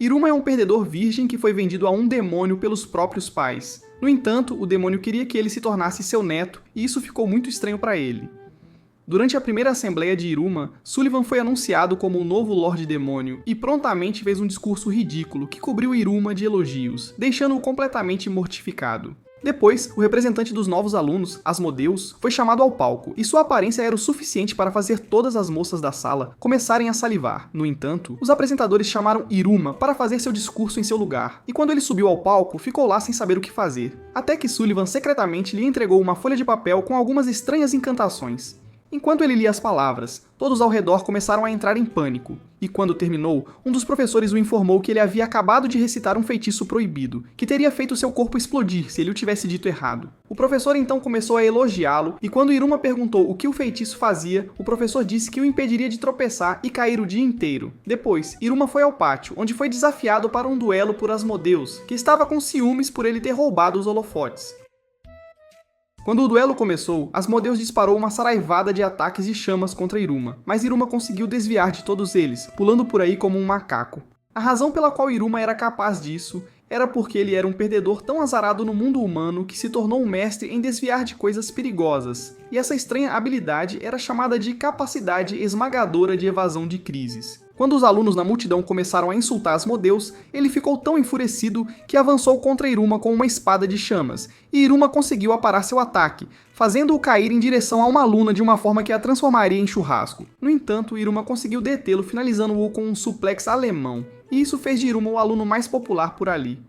Iruma é um perdedor virgem que foi vendido a um demônio pelos próprios pais. No entanto, o demônio queria que ele se tornasse seu neto, e isso ficou muito estranho para ele. Durante a primeira assembleia de Iruma, Sullivan foi anunciado como o novo Lorde Demônio e prontamente fez um discurso ridículo que cobriu Iruma de elogios, deixando-o completamente mortificado. Depois, o representante dos novos alunos, Asmodeus, foi chamado ao palco, e sua aparência era o suficiente para fazer todas as moças da sala começarem a salivar. No entanto, os apresentadores chamaram Iruma para fazer seu discurso em seu lugar, e quando ele subiu ao palco, ficou lá sem saber o que fazer. Até que Sullivan secretamente lhe entregou uma folha de papel com algumas estranhas encantações. Enquanto ele lia as palavras, todos ao redor começaram a entrar em pânico, e quando terminou, um dos professores o informou que ele havia acabado de recitar um feitiço proibido, que teria feito seu corpo explodir se ele o tivesse dito errado. O professor então começou a elogiá-lo, e quando Iruma perguntou o que o feitiço fazia, o professor disse que o impediria de tropeçar e cair o dia inteiro. Depois, Iruma foi ao pátio, onde foi desafiado para um duelo por Asmodeus, que estava com ciúmes por ele ter roubado os holofotes. Quando o duelo começou, Asmodeus disparou uma saraivada de ataques de chamas contra Iruma, mas Iruma conseguiu desviar de todos eles, pulando por aí como um macaco. A razão pela qual Iruma era capaz disso era porque ele era um perdedor tão azarado no mundo humano que se tornou um mestre em desviar de coisas perigosas, e essa estranha habilidade era chamada de capacidade esmagadora de evasão de crises. Quando os alunos na multidão começaram a insultar Asmodeus, ele ficou tão enfurecido que avançou contra Iruma com uma espada de chamas, e Iruma conseguiu aparar seu ataque, fazendo-o cair em direção a uma aluna de uma forma que a transformaria em churrasco. No entanto, Iruma conseguiu detê-lo, finalizando-o com um suplex alemão, e isso fez de Iruma o aluno mais popular por ali.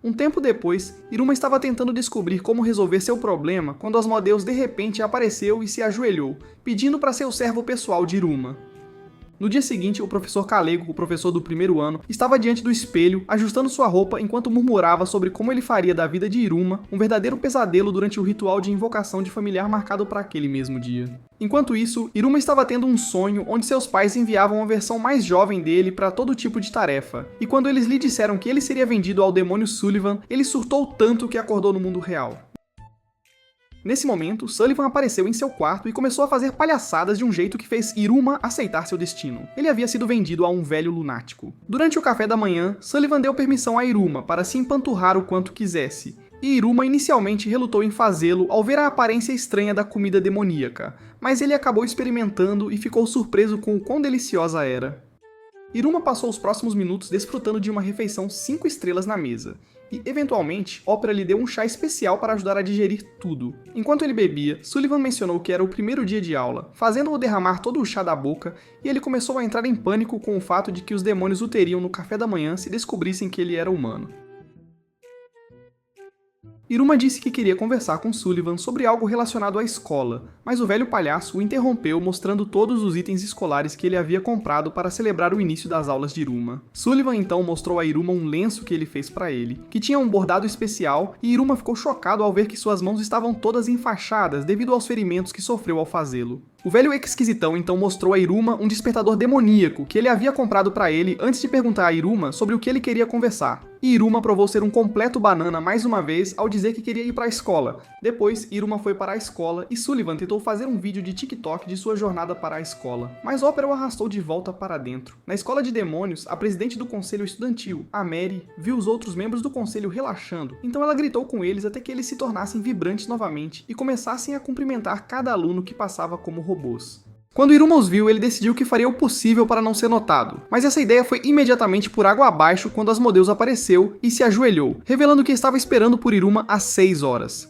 Um tempo depois, Iruma estava tentando descobrir como resolver seu problema quando Asmodeus de repente apareceu e se ajoelhou, pedindo para ser o servo pessoal de Iruma. No dia seguinte, o professor Kalego, o professor do primeiro ano, estava diante do espelho, ajustando sua roupa enquanto murmurava sobre como ele faria da vida de Iruma um verdadeiro pesadelo durante o ritual de invocação de familiar marcado para aquele mesmo dia. Enquanto isso, Iruma estava tendo um sonho onde seus pais enviavam uma versão mais jovem dele para todo tipo de tarefa, e quando eles lhe disseram que ele seria vendido ao demônio Sullivan, ele surtou tanto que acordou no mundo real. Nesse momento, Sullivan apareceu em seu quarto e começou a fazer palhaçadas de um jeito que fez Iruma aceitar seu destino. Ele havia sido vendido a um velho lunático. Durante o café da manhã, Sullivan deu permissão a Iruma para se empanturrar o quanto quisesse, e Iruma inicialmente relutou em fazê-lo ao ver a aparência estranha da comida demoníaca, mas ele acabou experimentando e ficou surpreso com o quão deliciosa era. Iruma passou os próximos minutos desfrutando de uma refeição 5 estrelas na mesa, e, eventualmente, Ópera lhe deu um chá especial para ajudar a digerir tudo. Enquanto ele bebia, Sullivan mencionou que era o primeiro dia de aula, fazendo-o derramar todo o chá da boca, e ele começou a entrar em pânico com o fato de que os demônios o teriam no café da manhã se descobrissem que ele era humano. Iruma disse que queria conversar com Sullivan sobre algo relacionado à escola, mas o velho palhaço o interrompeu mostrando todos os itens escolares que ele havia comprado para celebrar o início das aulas de Iruma. Sullivan então mostrou a Iruma um lenço que ele fez para ele, que tinha um bordado especial, e Iruma ficou chocado ao ver que suas mãos estavam todas enfaixadas devido aos ferimentos que sofreu ao fazê-lo. O velho esquisitão então mostrou a Iruma um despertador demoníaco que ele havia comprado para ele antes de perguntar a Iruma sobre o que ele queria conversar. E Iruma provou ser um completo banana mais uma vez ao dizer que queria ir para a escola. Depois, Iruma foi para a escola e Sullivan tentou fazer um vídeo de TikTok de sua jornada para a escola, mas Ópera o arrastou de volta para dentro. Na escola de demônios, a presidente do conselho estudantil, a Mary, viu os outros membros do conselho relaxando, então ela gritou com eles até que eles se tornassem vibrantes novamente e começassem a cumprimentar cada aluno que passava como robôs. Quando Iruma os viu, ele decidiu que faria o possível para não ser notado, mas essa ideia foi imediatamente por água abaixo quando Asmodeus apareceu e se ajoelhou, revelando que estava esperando por Iruma há 6 horas.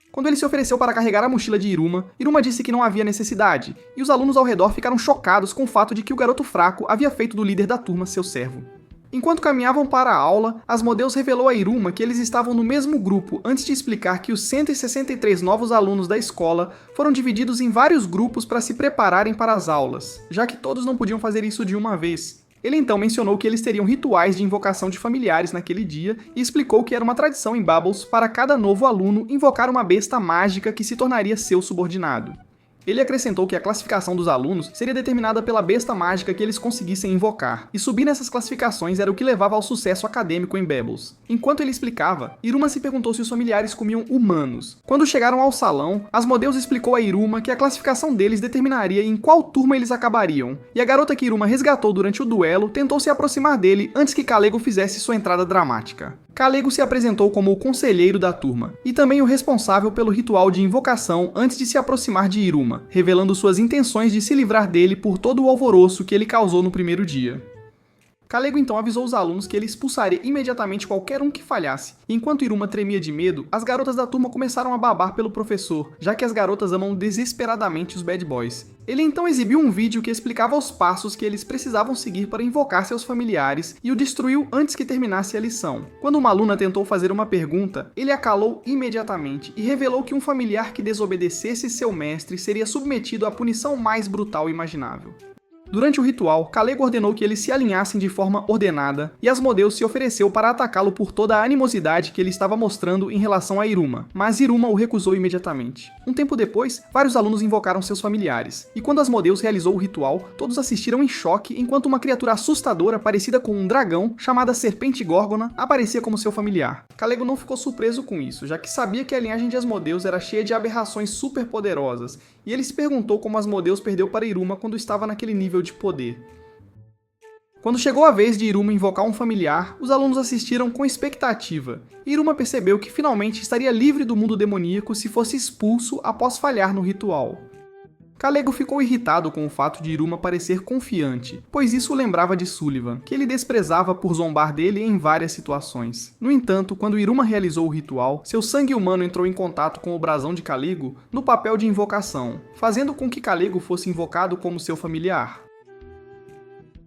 Quando ele se ofereceu para carregar a mochila de Iruma, Iruma disse que não havia necessidade, e os alunos ao redor ficaram chocados com o fato de que o garoto fraco havia feito do líder da turma seu servo. Enquanto caminhavam para a aula, Asmodeus revelou a Iruma que eles estavam no mesmo grupo antes de explicar que os 163 novos alunos da escola foram divididos em vários grupos para se prepararem para as aulas, já que todos não podiam fazer isso de uma vez. Ele então mencionou que eles teriam rituais de invocação de familiares naquele dia e explicou que era uma tradição em Bubbles para cada novo aluno invocar uma besta mágica que se tornaria seu subordinado. Ele acrescentou que a classificação dos alunos seria determinada pela besta mágica que eles conseguissem invocar, e subir nessas classificações era o que levava ao sucesso acadêmico em Bebels. Enquanto ele explicava, Iruma se perguntou se os familiares comiam humanos. Quando chegaram ao salão, Asmodeus explicou a Iruma que a classificação deles determinaria em qual turma eles acabariam, e a garota que Iruma resgatou durante o duelo tentou se aproximar dele antes que Kalego fizesse sua entrada dramática. Kalego se apresentou como o conselheiro da turma, e também o responsável pelo ritual de invocação antes de se aproximar de Iruma, revelando suas intenções de se livrar dele por todo o alvoroço que ele causou no primeiro dia. Kalego então avisou os alunos que ele expulsaria imediatamente qualquer um que falhasse, e enquanto Iruma tremia de medo, as garotas da turma começaram a babar pelo professor, já que as garotas amam desesperadamente os bad boys. Ele então exibiu um vídeo que explicava os passos que eles precisavam seguir para invocar seus familiares e o destruiu antes que terminasse a lição. Quando uma aluna tentou fazer uma pergunta, ele a calou imediatamente e revelou que um familiar que desobedecesse seu mestre seria submetido à punição mais brutal imaginável. Durante o ritual, Kalego ordenou que eles se alinhassem de forma ordenada, e Asmodeus se ofereceu para atacá-lo por toda a animosidade que ele estava mostrando em relação a Iruma, mas Iruma o recusou imediatamente. Um tempo depois, vários alunos invocaram seus familiares, e quando Asmodeus realizou o ritual, todos assistiram em choque enquanto uma criatura assustadora parecida com um dragão, chamada Serpente Górgona, aparecia como seu familiar. Kalego não ficou surpreso com isso, já que sabia que a linhagem de Asmodeus era cheia de aberrações super poderosas, e ele se perguntou como Asmodeus perdeu para Iruma quando estava naquele nível de poder. Quando chegou a vez de Iruma invocar um familiar, os alunos assistiram com expectativa. Iruma percebeu que finalmente estaria livre do mundo demoníaco se fosse expulso após falhar no ritual. Kalego ficou irritado com o fato de Iruma parecer confiante, pois isso o lembrava de Sullivan, que ele desprezava por zombar dele em várias situações. No entanto, quando Iruma realizou o ritual, seu sangue humano entrou em contato com o brasão de Kalego no papel de invocação, fazendo com que Kalego fosse invocado como seu familiar.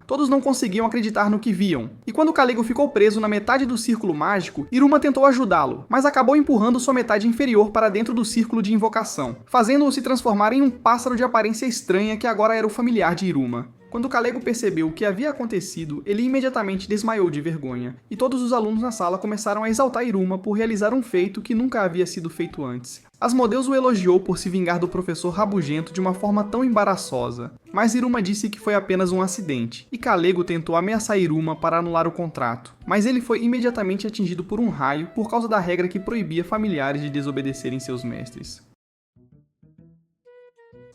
Todos não conseguiam acreditar no que viam, e quando Kalego ficou preso na metade do círculo mágico, Iruma tentou ajudá-lo, mas acabou empurrando sua metade inferior para dentro do círculo de invocação, fazendo-o se transformar em um pássaro de aparência estranha que agora era o familiar de Iruma. Quando Kalego percebeu o que havia acontecido, ele imediatamente desmaiou de vergonha, e todos os alunos na sala começaram a exaltar Iruma por realizar um feito que nunca havia sido feito antes. Asmodeus o elogiou por se vingar do professor rabugento de uma forma tão embaraçosa, mas Iruma disse que foi apenas um acidente, e Kalego tentou ameaçar Iruma para anular o contrato, mas ele foi imediatamente atingido por um raio por causa da regra que proibia familiares de desobedecerem seus mestres.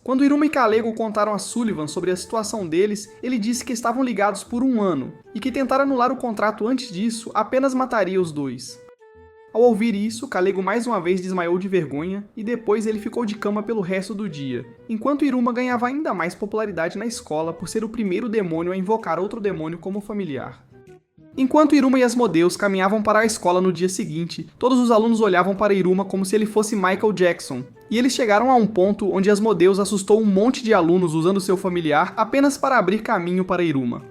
Quando Iruma e Kalego contaram a Sullivan sobre a situação deles, ele disse que estavam ligados por um ano, e que tentar anular o contrato antes disso apenas mataria os dois. Ao ouvir isso, Kalego mais uma vez desmaiou de vergonha, e depois ele ficou de cama pelo resto do dia, enquanto Iruma ganhava ainda mais popularidade na escola por ser o primeiro demônio a invocar outro demônio como familiar. Enquanto Iruma e Asmodeus caminhavam para a escola no dia seguinte, todos os alunos olhavam para Iruma como se ele fosse Michael Jackson, e eles chegaram a um ponto onde Asmodeus assustou um monte de alunos usando seu familiar apenas para abrir caminho para Iruma.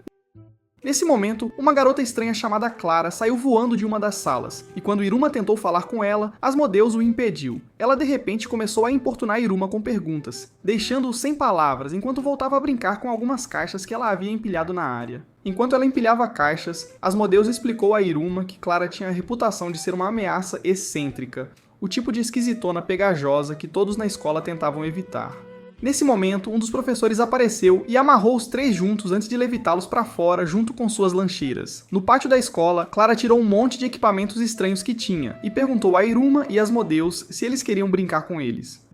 Nesse momento, uma garota estranha chamada Clara saiu voando de uma das salas, e quando Iruma tentou falar com ela, Asmodeus o impediu. Ela de repente começou a importunar Iruma com perguntas, deixando-o sem palavras enquanto voltava a brincar com algumas caixas que ela havia empilhado na área. Enquanto ela empilhava caixas, Asmodeus explicou a Iruma que Clara tinha a reputação de ser uma ameaça excêntrica, o tipo de esquisitona pegajosa que todos na escola tentavam evitar. Nesse momento, um dos professores apareceu e amarrou os três juntos antes de levitá-los para fora junto com suas lancheiras. No pátio da escola, Clara tirou um monte de equipamentos estranhos que tinha e perguntou a Iruma e Asmodeus se eles queriam brincar com eles.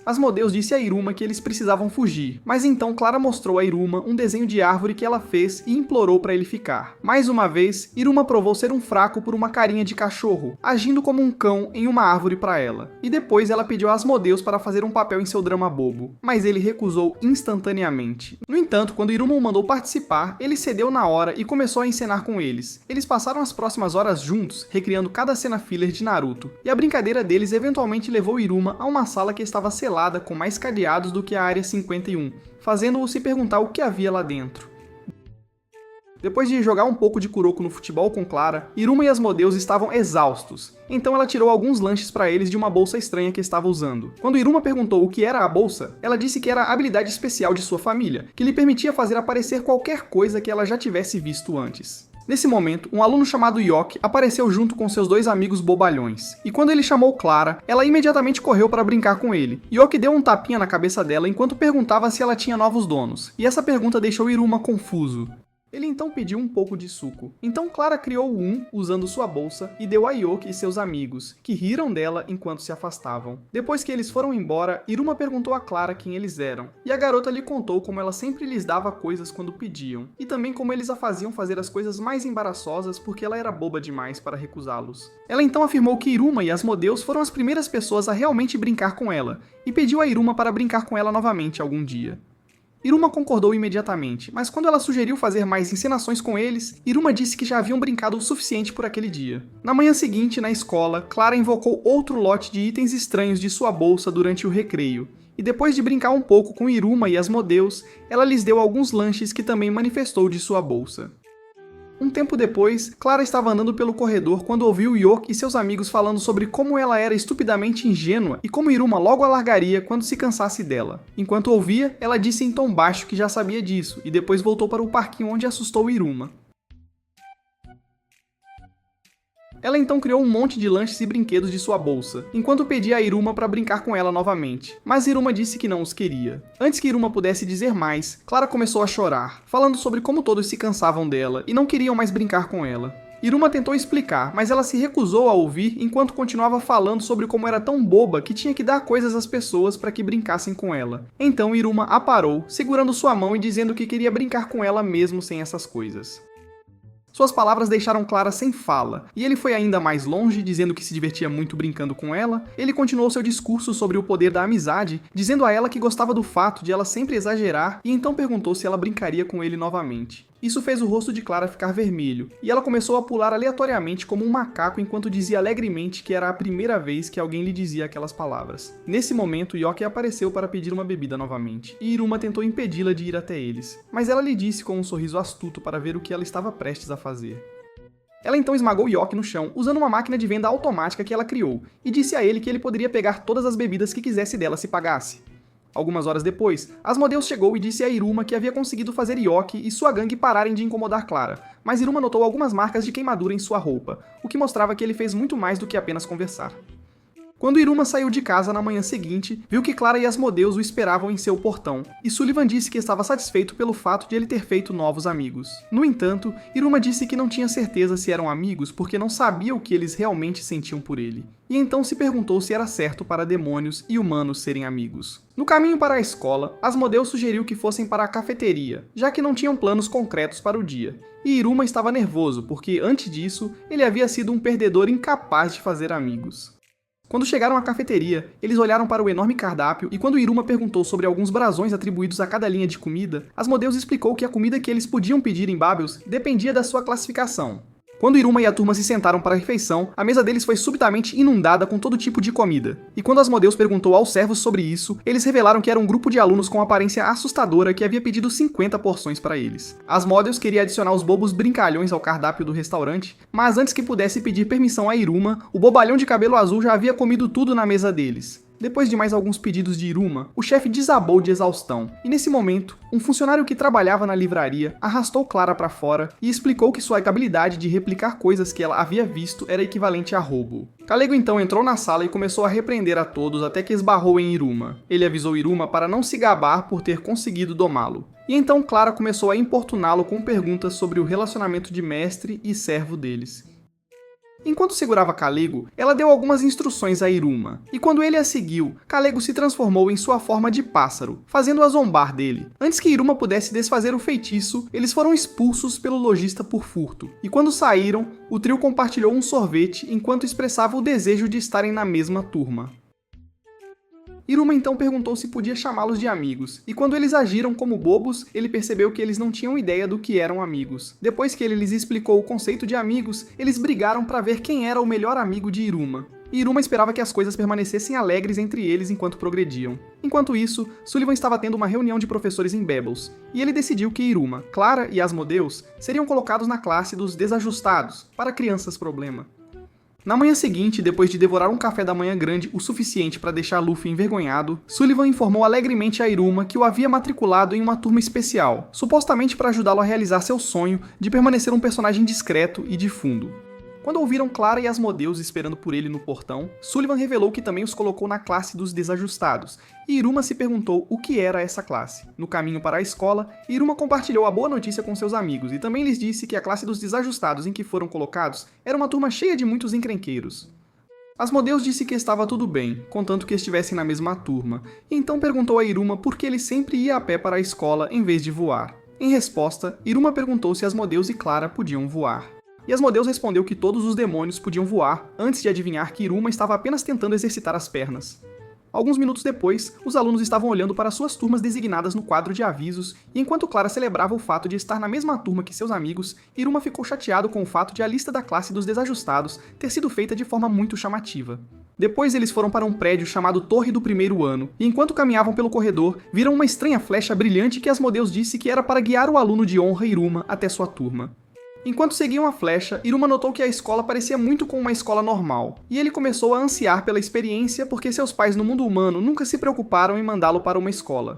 Asmodeus disse a Iruma que eles precisavam fugir, mas então Clara mostrou a Iruma um desenho de árvore que ela fez e implorou para ele ficar. Mais uma vez, Iruma provou ser um fraco por uma carinha de cachorro, agindo como um cão em uma árvore para ela. E depois ela pediu a Asmodeus para fazer um papel em seu drama bobo, mas ele recusou instantaneamente. No entanto, quando Iruma o mandou participar, ele cedeu na hora e começou a encenar com eles. Eles passaram as próximas horas juntos, recriando cada cena filler de Naruto, e a brincadeira deles eventualmente levou Iruma a uma sala que estava selada com mais cadeados do que a Área 51, fazendo-o se perguntar o que havia lá dentro. Depois de jogar um pouco de Kuroko no futebol com Clara, Iruma e Asmodeus estavam exaustos, então ela tirou alguns lanches para eles de uma bolsa estranha que estava usando. Quando Iruma perguntou o que era a bolsa, ela disse que era a habilidade especial de sua família, que lhe permitia fazer aparecer qualquer coisa que ela já tivesse visto antes. Nesse momento, um aluno chamado Yoki apareceu junto com seus dois amigos bobalhões, e quando ele chamou Clara, ela imediatamente correu para brincar com ele. Yoki deu um tapinha na cabeça dela enquanto perguntava se ela tinha novos donos, e essa pergunta deixou Iruma confuso. Ele então pediu um pouco de suco. Então Clara criou um usando sua bolsa e deu a Yoki e seus amigos, que riram dela enquanto se afastavam. Depois que eles foram embora, Iruma perguntou a Clara quem eles eram, e a garota lhe contou como ela sempre lhes dava coisas quando pediam, e também como eles a faziam fazer as coisas mais embaraçosas porque ela era boba demais para recusá-los. Ela então afirmou que Iruma e Asmodeus foram as primeiras pessoas a realmente brincar com ela, e pediu a Iruma para brincar com ela novamente algum dia. Iruma concordou imediatamente, mas quando ela sugeriu fazer mais encenações com eles, Iruma disse que já haviam brincado o suficiente por aquele dia. Na manhã seguinte, na escola, Clara invocou outro lote de itens estranhos de sua bolsa durante o recreio, e depois de brincar um pouco com Iruma e Asmodeus, ela lhes deu alguns lanches que também manifestou de sua bolsa. Um tempo depois, Clara estava andando pelo corredor quando ouviu Yoki e seus amigos falando sobre como ela era estupidamente ingênua e como Iruma logo a largaria quando se cansasse dela. Enquanto ouvia, ela disse em tom baixo que já sabia disso e depois voltou para o parquinho onde assustou Iruma. Ela então criou um monte de lanches e brinquedos de sua bolsa, enquanto pedia a Iruma para brincar com ela novamente, mas Iruma disse que não os queria. Antes que Iruma pudesse dizer mais, Clara começou a chorar, falando sobre como todos se cansavam dela e não queriam mais brincar com ela. Iruma tentou explicar, mas ela se recusou a ouvir enquanto continuava falando sobre como era tão boba que tinha que dar coisas às pessoas para que brincassem com ela. Então Iruma a parou, segurando sua mão e dizendo que queria brincar com ela mesmo sem essas coisas. Suas palavras deixaram Clara sem fala, e ele foi ainda mais longe, dizendo que se divertia muito brincando com ela. Ele continuou seu discurso sobre o poder da amizade, dizendo a ela que gostava do fato de ela sempre exagerar, e então perguntou se ela brincaria com ele novamente. Isso fez o rosto de Clara ficar vermelho, e ela começou a pular aleatoriamente como um macaco enquanto dizia alegremente que era a primeira vez que alguém lhe dizia aquelas palavras. Nesse momento, Yoki apareceu para pedir uma bebida novamente, e Iruma tentou impedi-la de ir até eles, mas ela lhe disse com um sorriso astuto para ver o que ela estava prestes a fazer. Ela então esmagou Yoki no chão, usando uma máquina de venda automática que ela criou, e disse a ele que ele poderia pegar todas as bebidas que quisesse dela se pagasse. Algumas horas depois, Asmodeus chegou e disse a Iruma que havia conseguido fazer Yoki e sua gangue pararem de incomodar Clara, mas Iruma notou algumas marcas de queimadura em sua roupa, o que mostrava que ele fez muito mais do que apenas conversar. Quando Iruma saiu de casa na manhã seguinte, viu que Clara e Asmodeus o esperavam em seu portão, e Sullivan disse que estava satisfeito pelo fato de ele ter feito novos amigos. No entanto, Iruma disse que não tinha certeza se eram amigos porque não sabia o que eles realmente sentiam por ele, e então se perguntou se era certo para demônios e humanos serem amigos. No caminho para a escola, Asmodeus sugeriu que fossem para a cafeteria, já que não tinham planos concretos para o dia, e Iruma estava nervoso porque, antes disso, ele havia sido um perdedor incapaz de fazer amigos. Quando chegaram à cafeteria, eles olharam para o enorme cardápio e quando Iruma perguntou sobre alguns brasões atribuídos a cada linha de comida, Asmodeus explicou que a comida que eles podiam pedir em Babels dependia da sua classificação. Quando Iruma e a turma se sentaram para a refeição, a mesa deles foi subitamente inundada com todo tipo de comida. E quando Asmodeus perguntou aos servos sobre isso, eles revelaram que era um grupo de alunos com aparência assustadora que havia pedido 50 porções para eles. Asmodeus queria adicionar os bobos brincalhões ao cardápio do restaurante, mas antes que pudesse pedir permissão a Iruma, o bobalhão de cabelo azul já havia comido tudo na mesa deles. Depois de mais alguns pedidos de Iruma, o chefe desabou de exaustão, e nesse momento, um funcionário que trabalhava na livraria arrastou Clara para fora e explicou que sua habilidade de replicar coisas que ela havia visto era equivalente a roubo. Calego então entrou na sala e começou a repreender a todos até que esbarrou em Iruma. Ele avisou Iruma para não se gabar por ter conseguido domá-lo. E então Clara começou a importuná-lo com perguntas sobre o relacionamento de mestre e servo deles. Enquanto segurava Calego, ela deu algumas instruções a Iruma, e quando ele a seguiu, Calego se transformou em sua forma de pássaro, fazendo-a zombar dele. Antes que Iruma pudesse desfazer o feitiço, eles foram expulsos pelo lojista por furto, e quando saíram, o trio compartilhou um sorvete enquanto expressava o desejo de estarem na mesma turma. Iruma então perguntou se podia chamá-los de amigos, e quando eles agiram como bobos, ele percebeu que eles não tinham ideia do que eram amigos. Depois que ele lhes explicou o conceito de amigos, eles brigaram para ver quem era o melhor amigo de Iruma. E Iruma esperava que as coisas permanecessem alegres entre eles enquanto progrediam. Enquanto isso, Sullivan estava tendo uma reunião de professores em Babels, e ele decidiu que Iruma, Clara e Asmodeus seriam colocados na classe dos desajustados, para crianças problema. Na manhã seguinte, depois de devorar um café da manhã grande o suficiente para deixar Luffy envergonhado, Sullivan informou alegremente a Iruma que o havia matriculado em uma turma especial, supostamente para ajudá-lo a realizar seu sonho de permanecer um personagem discreto e de fundo. Quando ouviram Clara e Asmodeus esperando por ele no portão, Sullivan revelou que também os colocou na classe dos desajustados, e Iruma se perguntou o que era essa classe. No caminho para a escola, Iruma compartilhou a boa notícia com seus amigos e também lhes disse que a classe dos desajustados em que foram colocados era uma turma cheia de muitos encrenqueiros. Asmodeus disse que estava tudo bem, contanto que estivessem na mesma turma, e então perguntou a Iruma por que ele sempre ia a pé para a escola em vez de voar. Em resposta, Iruma perguntou se Asmodeus e Clara podiam voar. E Asmodeus respondeu que todos os demônios podiam voar, antes de adivinhar que Iruma estava apenas tentando exercitar as pernas. Alguns minutos depois, os alunos estavam olhando para suas turmas designadas no quadro de avisos, e enquanto Clara celebrava o fato de estar na mesma turma que seus amigos, Iruma ficou chateado com o fato de a lista da classe dos desajustados ter sido feita de forma muito chamativa. Depois eles foram para um prédio chamado Torre do Primeiro Ano, e enquanto caminhavam pelo corredor, viram uma estranha flecha brilhante que Asmodeus disse que era para guiar o aluno de honra Iruma até sua turma. Enquanto seguiam a flecha, Iruma notou que a escola parecia muito com uma escola normal, e ele começou a ansiar pela experiência porque seus pais no mundo humano nunca se preocuparam em mandá-lo para uma escola.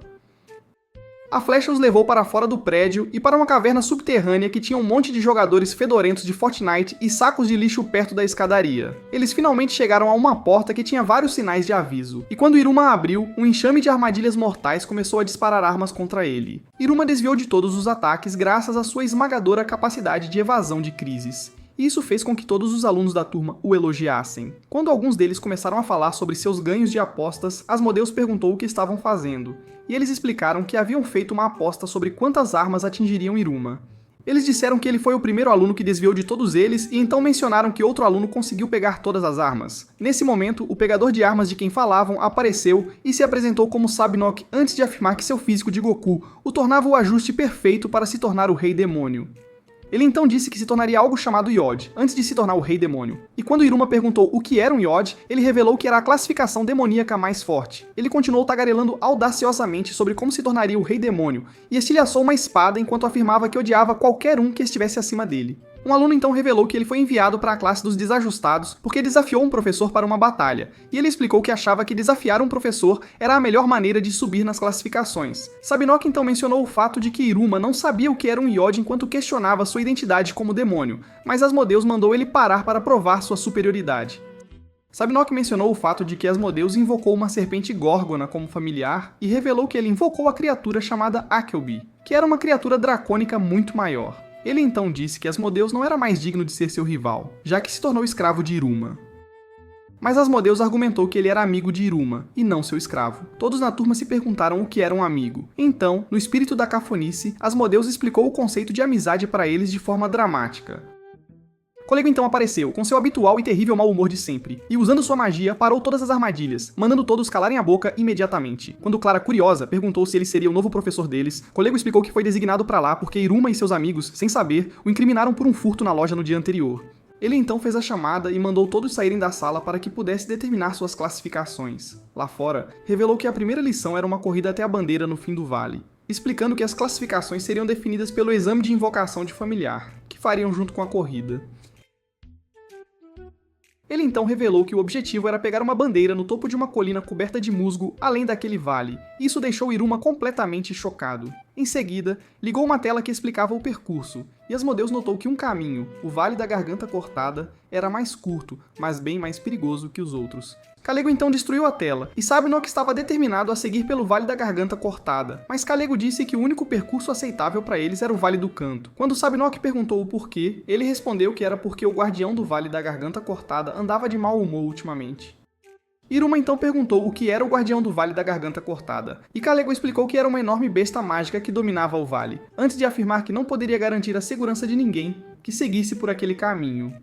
A flecha os levou para fora do prédio e para uma caverna subterrânea que tinha um monte de jogadores fedorentos de Fortnite e sacos de lixo perto da escadaria. Eles finalmente chegaram a uma porta que tinha vários sinais de aviso, e quando Iruma abriu, um enxame de armadilhas mortais começou a disparar armas contra ele. Iruma desviou de todos os ataques graças à sua esmagadora capacidade de evasão de crises. E isso fez com que todos os alunos da turma o elogiassem. Quando alguns deles começaram a falar sobre seus ganhos de apostas, Asmodeus perguntou o que estavam fazendo, e eles explicaram que haviam feito uma aposta sobre quantas armas atingiriam Iruma. Eles disseram que ele foi o primeiro aluno que desviou de todos eles e então mencionaram que outro aluno conseguiu pegar todas as armas. Nesse momento, o pegador de armas de quem falavam apareceu e se apresentou como Sabinok antes de afirmar que seu físico de Goku o tornava o ajuste perfeito para se tornar o Rei Demônio. Ele então disse que se tornaria algo chamado Yod, antes de se tornar o Rei Demônio. E quando Iruma perguntou o que era um Yod, ele revelou que era a classificação demoníaca mais forte. Ele continuou tagarelando audaciosamente sobre como se tornaria o Rei Demônio, e estilhaçou uma espada enquanto afirmava que odiava qualquer um que estivesse acima dele. Um aluno então revelou que ele foi enviado para a classe dos desajustados porque desafiou um professor para uma batalha, e ele explicou que achava que desafiar um professor era a melhor maneira de subir nas classificações. Sabinok então mencionou o fato de que Iruma não sabia o que era um Yod enquanto questionava sua identidade como demônio, mas Asmodeus mandou ele parar para provar sua superioridade. Sabinok mencionou o fato de que Asmodeus invocou uma serpente górgona como familiar e revelou que ele invocou a criatura chamada Akelby, que era uma criatura dracônica muito maior. Ele então disse que Asmodeus não era mais digno de ser seu rival, já que se tornou escravo de Iruma. Mas Asmodeus argumentou que ele era amigo de Iruma, e não seu escravo. Todos na turma se perguntaram o que era um amigo. Então, no espírito da cafonice, Asmodeus explicou o conceito de amizade para eles de forma dramática. Colego então apareceu, com seu habitual e terrível mau humor de sempre, e usando sua magia, parou todas as armadilhas, mandando todos calarem a boca imediatamente. Quando Clara, curiosa, perguntou se ele seria o novo professor deles, Colego explicou que foi designado para lá porque Iruma e seus amigos, sem saber, o incriminaram por um furto na loja no dia anterior. Ele então fez a chamada e mandou todos saírem da sala para que pudesse determinar suas classificações. Lá fora, revelou que a primeira lição era uma corrida até a bandeira no fim do vale, explicando que as classificações seriam definidas pelo exame de invocação de familiar, que fariam junto com a corrida. Ele então revelou que o objetivo era pegar uma bandeira no topo de uma colina coberta de musgo além daquele vale. Isso deixou Iruma completamente chocado. Em seguida, ligou uma tela que explicava o percurso, e Asmodeus notou que um caminho, o Vale da Garganta Cortada, era mais curto, mas bem mais perigoso que os outros. Kalego então destruiu a tela, e Sabinok estava determinado a seguir pelo Vale da Garganta Cortada, mas Kalego disse que o único percurso aceitável para eles era o Vale do Canto. Quando Sabinok perguntou o porquê, ele respondeu que era porque o guardião do Vale da Garganta Cortada andava de mau humor ultimamente. Iruma então perguntou o que era o Guardião do Vale da Garganta Cortada, e Kalego explicou que era uma enorme besta mágica que dominava o vale, antes de afirmar que não poderia garantir a segurança de ninguém que seguisse por aquele caminho.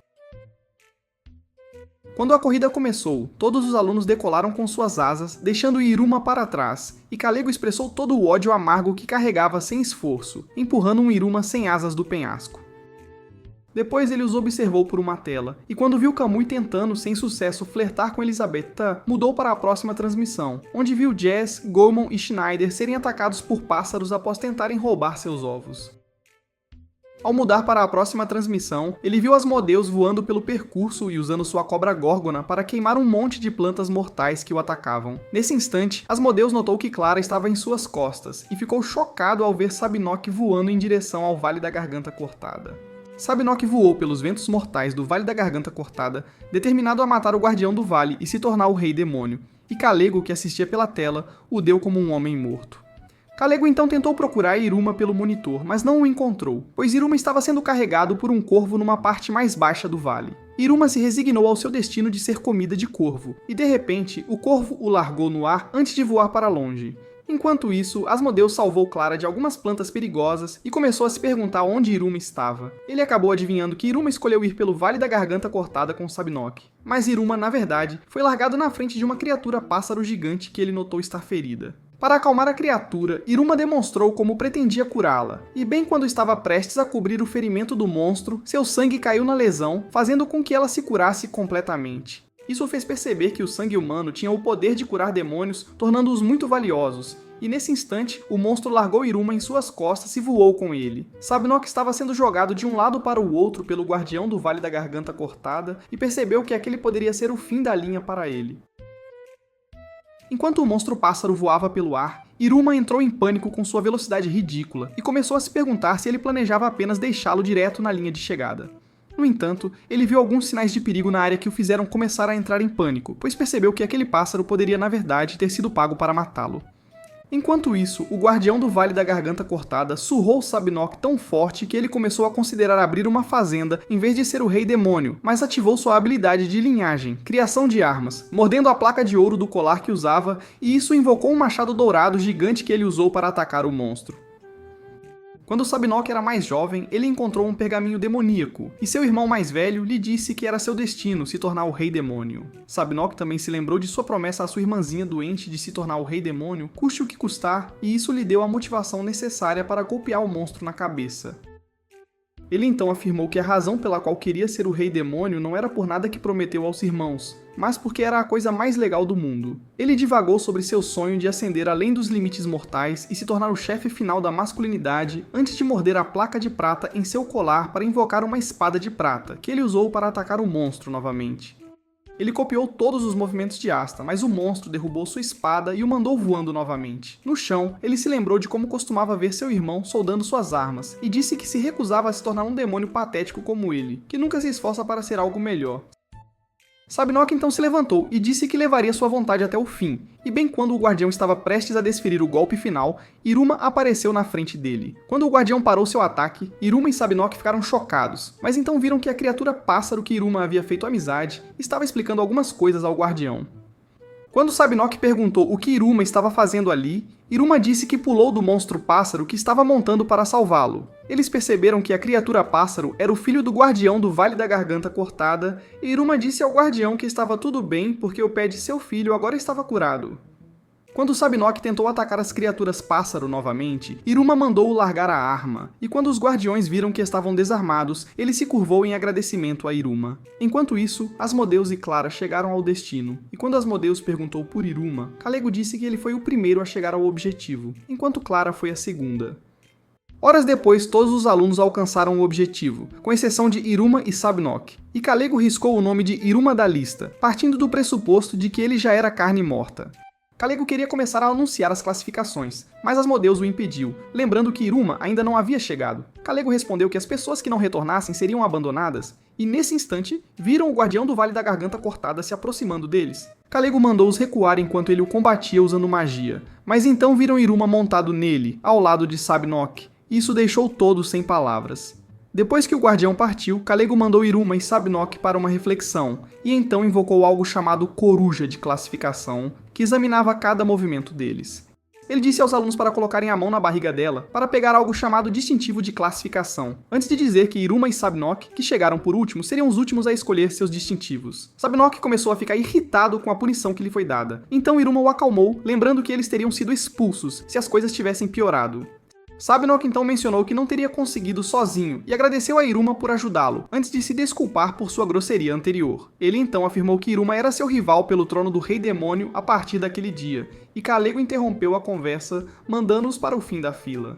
Quando a corrida começou, todos os alunos decolaram com suas asas, deixando Iruma para trás, e Kalego expressou todo o ódio amargo que carregava sem esforço, empurrando um Iruma sem asas do penhasco. Depois ele os observou por uma tela, e quando viu Kamui tentando, sem sucesso, flertar com Elisabetta, mudou para a próxima transmissão, onde viu Jazz, Goemon e Schneider serem atacados por pássaros após tentarem roubar seus ovos. Ao mudar para a próxima transmissão, ele viu Asmodeus voando pelo percurso e usando sua cobra Górgona para queimar um monte de plantas mortais que o atacavam. Nesse instante, Asmodeus notou que Clara estava em suas costas e ficou chocado ao ver Sabinoc voando em direção ao Vale da Garganta Cortada. Sabinoc voou pelos ventos mortais do Vale da Garganta Cortada, determinado a matar o Guardião do Vale e se tornar o Rei Demônio, e Kalego, que assistia pela tela, o deu como um homem morto. Kalego então tentou procurar Iruma pelo monitor, mas não o encontrou, pois Iruma estava sendo carregado por um corvo numa parte mais baixa do vale. Iruma se resignou ao seu destino de ser comida de corvo, e de repente, o corvo o largou no ar antes de voar para longe. Enquanto isso, Asmodeus salvou Clara de algumas plantas perigosas e começou a se perguntar onde Iruma estava. Ele acabou adivinhando que Iruma escolheu ir pelo Vale da Garganta Cortada com Sabinoc. Mas Iruma, na verdade, foi largado na frente de uma criatura pássaro gigante que ele notou estar ferida. Para acalmar a criatura, Iruma demonstrou como pretendia curá-la, e bem quando estava prestes a cobrir o ferimento do monstro, seu sangue caiu na lesão, fazendo com que ela se curasse completamente. Isso fez perceber que o sangue humano tinha o poder de curar demônios, tornando-os muito valiosos, e nesse instante, o monstro largou Iruma em suas costas e voou com ele. Sabinoc estava sendo jogado de um lado para o outro pelo Guardião do Vale da Garganta Cortada, e percebeu que aquele poderia ser o fim da linha para ele. Enquanto o monstro pássaro voava pelo ar, Iruma entrou em pânico com sua velocidade ridícula e começou a se perguntar se ele planejava apenas deixá-lo direto na linha de chegada. No entanto, ele viu alguns sinais de perigo na área que o fizeram começar a entrar em pânico, pois percebeu que aquele pássaro poderia na verdade ter sido pago para matá-lo. Enquanto isso, o Guardião do Vale da Garganta Cortada surrou Sabinoc tão forte que ele começou a considerar abrir uma fazenda em vez de ser o Rei Demônio, mas ativou sua habilidade de linhagem, criação de armas, mordendo a placa de ouro do colar que usava, e isso invocou um machado dourado gigante que ele usou para atacar o monstro. Quando Sabinoc era mais jovem, ele encontrou um pergaminho demoníaco, e seu irmão mais velho lhe disse que era seu destino se tornar o Rei Demônio. Sabinoc também se lembrou de sua promessa à sua irmãzinha doente de se tornar o Rei Demônio, custe o que custar, e isso lhe deu a motivação necessária para golpear o monstro na cabeça. Ele então afirmou que a razão pela qual queria ser o Rei Demônio não era por nada que prometeu aos irmãos, mas porque era a coisa mais legal do mundo. Ele divagou sobre seu sonho de ascender além dos limites mortais e se tornar o chefe final da masculinidade antes de morder a placa de prata em seu colar para invocar uma espada de prata, que ele usou para atacar o monstro novamente. Ele copiou todos os movimentos de Asta, mas o monstro derrubou sua espada e o mandou voando novamente. No chão, ele se lembrou de como costumava ver seu irmão soldando suas armas, e disse que se recusava a se tornar um demônio patético como ele, que nunca se esforça para ser algo melhor. Sabinoc então se levantou e disse que levaria sua vontade até o fim, e bem quando o guardião estava prestes a desferir o golpe final, Iruma apareceu na frente dele. Quando o guardião parou seu ataque, Iruma e Sabinoc ficaram chocados, mas então viram que a criatura pássaro que Iruma havia feito amizade estava explicando algumas coisas ao guardião. Quando Sabinoc perguntou o que Iruma estava fazendo ali, Iruma disse que pulou do monstro pássaro que estava montando para salvá-lo. Eles perceberam que a criatura pássaro era o filho do guardião do Vale da Garganta Cortada, e Iruma disse ao guardião que estava tudo bem porque o pé de seu filho agora estava curado. Quando Sabinoc tentou atacar as criaturas pássaro novamente, Iruma mandou-o largar a arma, e quando os guardiões viram que estavam desarmados, ele se curvou em agradecimento a Iruma. Enquanto isso, Asmodeus e Clara chegaram ao destino, e quando Asmodeus perguntou por Iruma, Kalego disse que ele foi o primeiro a chegar ao objetivo, enquanto Clara foi a segunda. Horas depois, todos os alunos alcançaram o objetivo, com exceção de Iruma e Sabinoc, e Kalego riscou o nome de Iruma da lista, partindo do pressuposto de que ele já era carne morta. Kalego queria começar a anunciar as classificações, mas Asmodeus o impediu, lembrando que Iruma ainda não havia chegado. Kalego respondeu que as pessoas que não retornassem seriam abandonadas, e nesse instante, viram o Guardião do Vale da Garganta Cortada se aproximando deles. Kalego mandou-os recuar enquanto ele o combatia usando magia, mas então viram Iruma montado nele, ao lado de Sabinoc, e isso deixou todos sem palavras. Depois que o guardião partiu, Kalego mandou Iruma e Sabinoc para uma reflexão, e então invocou algo chamado Coruja de classificação, que examinava cada movimento deles. Ele disse aos alunos para colocarem a mão na barriga dela para pegar algo chamado distintivo de classificação, antes de dizer que Iruma e Sabinoc, que chegaram por último, seriam os últimos a escolher seus distintivos. Sabinoc começou a ficar irritado com a punição que lhe foi dada, então Iruma o acalmou, lembrando que eles teriam sido expulsos se as coisas tivessem piorado. Sabinoc então mencionou que não teria conseguido sozinho e agradeceu a Iruma por ajudá-lo, antes de se desculpar por sua grosseria anterior. Ele então afirmou que Iruma era seu rival pelo trono do Rei Demônio a partir daquele dia, e Kalego interrompeu a conversa, mandando-os para o fim da fila.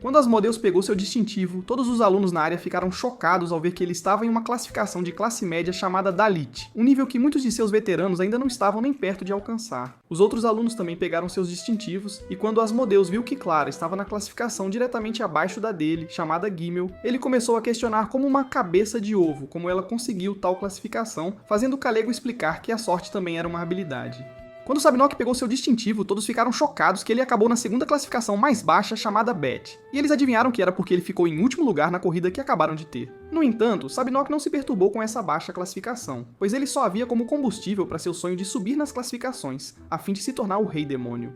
Quando Asmodeus pegou seu distintivo, todos os alunos na área ficaram chocados ao ver que ele estava em uma classificação de classe média chamada Dalit, um nível que muitos de seus veteranos ainda não estavam nem perto de alcançar. Os outros alunos também pegaram seus distintivos, e quando Asmodeus viu que Clara estava na classificação diretamente abaixo da dele, chamada Gimel, ele começou a questionar como uma cabeça de ovo, como ela conseguiu tal classificação, fazendo Kalego explicar que a sorte também era uma habilidade. Quando Sabinock pegou seu distintivo, todos ficaram chocados que ele acabou na segunda classificação mais baixa, chamada Bet, e eles adivinharam que era porque ele ficou em último lugar na corrida que acabaram de ter. No entanto, Sabinock não se perturbou com essa baixa classificação, pois ele só havia como combustível para seu sonho de subir nas classificações, a fim de se tornar o Rei Demônio.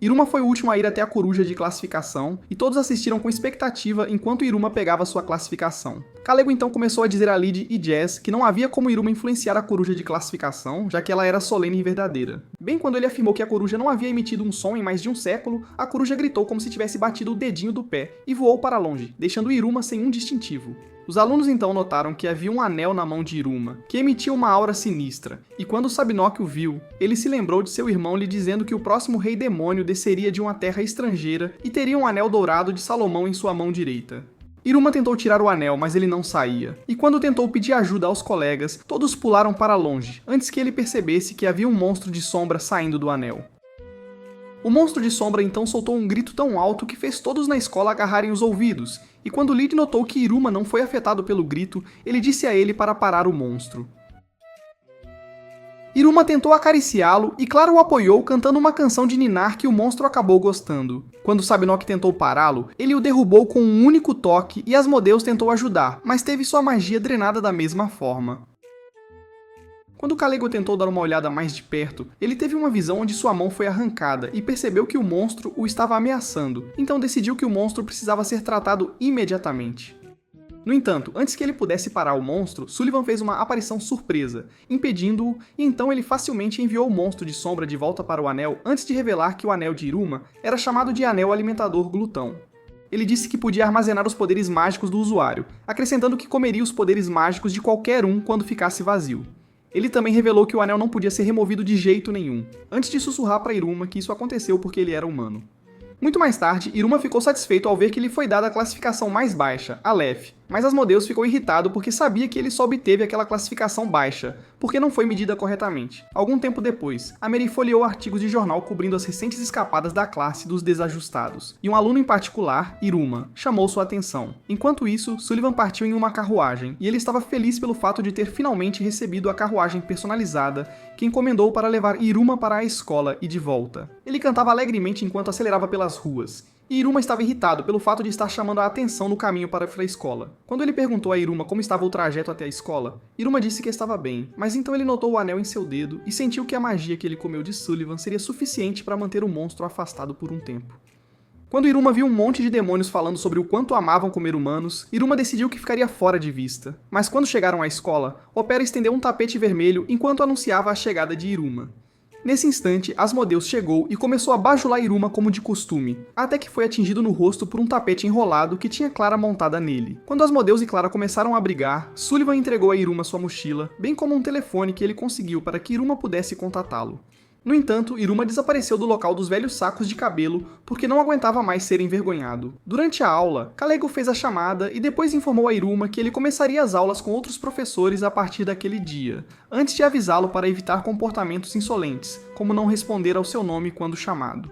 Iruma foi o último a ir até a coruja de classificação, e todos assistiram com expectativa enquanto Iruma pegava sua classificação. Kalego então começou a dizer a Lid e Jazz que não havia como Iruma influenciar a coruja de classificação, já que ela era solene e verdadeira. Bem quando ele afirmou que a coruja não havia emitido um som em mais de um século, a coruja gritou como se tivesse batido o dedinho do pé e voou para longe, deixando Iruma sem um distintivo. Os alunos então notaram que havia um anel na mão de Iruma, que emitia uma aura sinistra, e quando Sabinock o viu, ele se lembrou de seu irmão lhe dizendo que o próximo rei demônio desceria de uma terra estrangeira e teria um anel dourado de Salomão em sua mão direita. Iruma tentou tirar o anel, mas ele não saía, e quando tentou pedir ajuda aos colegas, todos pularam para longe, antes que ele percebesse que havia um monstro de sombra saindo do anel. O monstro de sombra então soltou um grito tão alto que fez todos na escola agarrarem os ouvidos, e quando Lid notou que Iruma não foi afetado pelo grito, ele disse a ele para parar o monstro. Iruma tentou acariciá-lo e Clara o apoiou cantando uma canção de ninar que o monstro acabou gostando. Quando Sabinock tentou pará-lo, ele o derrubou com um único toque e Asmodeus tentou ajudar, mas teve sua magia drenada da mesma forma. Quando Kalego tentou dar uma olhada mais de perto, ele teve uma visão onde sua mão foi arrancada e percebeu que o monstro o estava ameaçando, então decidiu que o monstro precisava ser tratado imediatamente. No entanto, antes que ele pudesse parar o monstro, Sullivan fez uma aparição surpresa, impedindo-o, e então ele facilmente enviou o monstro de sombra de volta para o anel antes de revelar que o anel de Iruma era chamado de Anel Alimentador Glutão. Ele disse que podia armazenar os poderes mágicos do usuário, acrescentando que comeria os poderes mágicos de qualquer um quando ficasse vazio. Ele também revelou que o anel não podia ser removido de jeito nenhum, antes de sussurrar para Iruma que isso aconteceu porque ele era humano. Muito mais tarde, Iruma ficou satisfeito ao ver que lhe foi dada a classificação mais baixa, a Lef, mas Asmodeus ficou irritado porque sabia que ele só obteve aquela classificação baixa, porque não foi medida corretamente. Algum tempo depois, a Mary folheou artigos de jornal cobrindo as recentes escapadas da classe dos desajustados, e um aluno em particular, Iruma, chamou sua atenção. Enquanto isso, Sullivan partiu em uma carruagem, e ele estava feliz pelo fato de ter finalmente recebido a carruagem personalizada que encomendou para levar Iruma para a escola e de volta. Ele cantava alegremente enquanto acelerava pelas ruas, e Iruma estava irritado pelo fato de estar chamando a atenção no caminho para a escola. Quando ele perguntou a Iruma como estava o trajeto até a escola, Iruma disse que estava bem, mas então ele notou o anel em seu dedo e sentiu que a magia que ele comeu de Sullivan seria suficiente para manter o monstro afastado por um tempo. Quando Iruma viu um monte de demônios falando sobre o quanto amavam comer humanos, Iruma decidiu que ficaria fora de vista. Mas quando chegaram à escola, Opera estendeu um tapete vermelho enquanto anunciava a chegada de Iruma. Nesse instante, Asmodeus chegou e começou a bajular Iruma como de costume, até que foi atingido no rosto por um tapete enrolado que tinha Clara montada nele. Quando Asmodeus e Clara começaram a brigar, Sullivan entregou a Iruma sua mochila, bem como um telefone que ele conseguiu para que Iruma pudesse contatá-lo. No entanto, Iruma desapareceu do local dos velhos sacos de cabelo porque não aguentava mais ser envergonhado. Durante a aula, Kalego fez a chamada e depois informou a Iruma que ele começaria as aulas com outros professores a partir daquele dia, antes de avisá-lo para evitar comportamentos insolentes, como não responder ao seu nome quando chamado.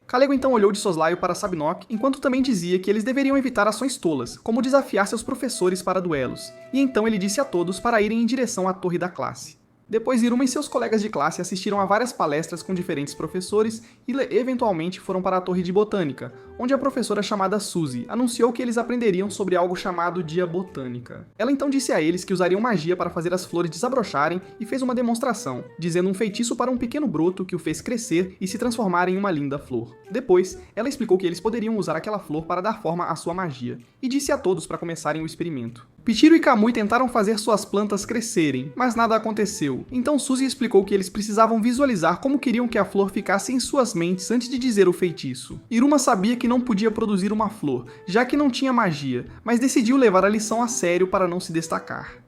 Kalego então olhou de soslaio para Sabinock, enquanto também dizia que eles deveriam evitar ações tolas, como desafiar seus professores para duelos, e então ele disse a todos para irem em direção à torre da classe. Depois, Iruma e seus colegas de classe assistiram a várias palestras com diferentes professores e, eventualmente, foram para a Torre de Botânica, onde a professora chamada Suzy anunciou que eles aprenderiam sobre algo chamado Dia Botânica. Ela então disse a eles que usariam magia para fazer as flores desabrocharem e fez uma demonstração, dizendo um feitiço para um pequeno broto que o fez crescer e se transformar em uma linda flor. Depois, ela explicou que eles poderiam usar aquela flor para dar forma à sua magia, e disse a todos para começarem o experimento. Pichiro e Kamui tentaram fazer suas plantas crescerem, mas nada aconteceu. Então Suzy explicou que eles precisavam visualizar como queriam que a flor ficasse em suas mentes antes de dizer o feitiço. Iruma sabia que não podia produzir uma flor, já que não tinha magia, mas decidiu levar a lição a sério para não se destacar.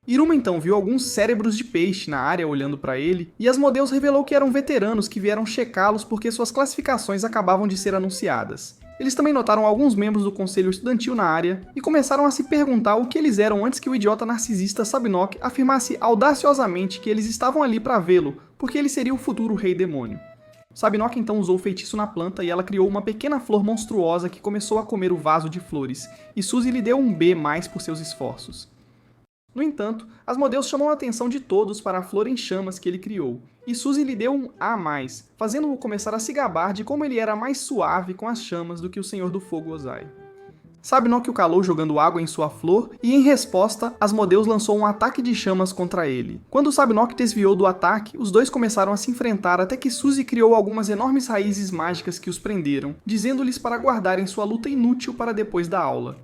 Iruma então viu alguns cérebros de peixe na área olhando para ele, e Asmodeus revelou que eram veteranos que vieram checá-los porque suas classificações acabavam de ser anunciadas. Eles também notaram alguns membros do conselho estudantil na área e começaram a se perguntar o que eles eram antes que o idiota narcisista Sabinoc afirmasse audaciosamente que eles estavam ali para vê-lo, porque ele seria o futuro rei demônio. Sabinoc então usou o feitiço na planta e ela criou uma pequena flor monstruosa que começou a comer o vaso de flores, e Suzy lhe deu um B+ por seus esforços. No entanto, Asmodeus chamou a atenção de todos para a flor em chamas que ele criou, e Suzy lhe deu um A+, fazendo-o começar a se gabar de como ele era mais suave com as chamas do que o Senhor do Fogo Ozai. Sabinoc o calou jogando água em sua flor, e em resposta, Asmodeus lançou um ataque de chamas contra ele. Quando Sabinoc desviou do ataque, os dois começaram a se enfrentar até que Suzy criou algumas enormes raízes mágicas que os prenderam, dizendo-lhes para guardarem sua luta inútil para depois da aula.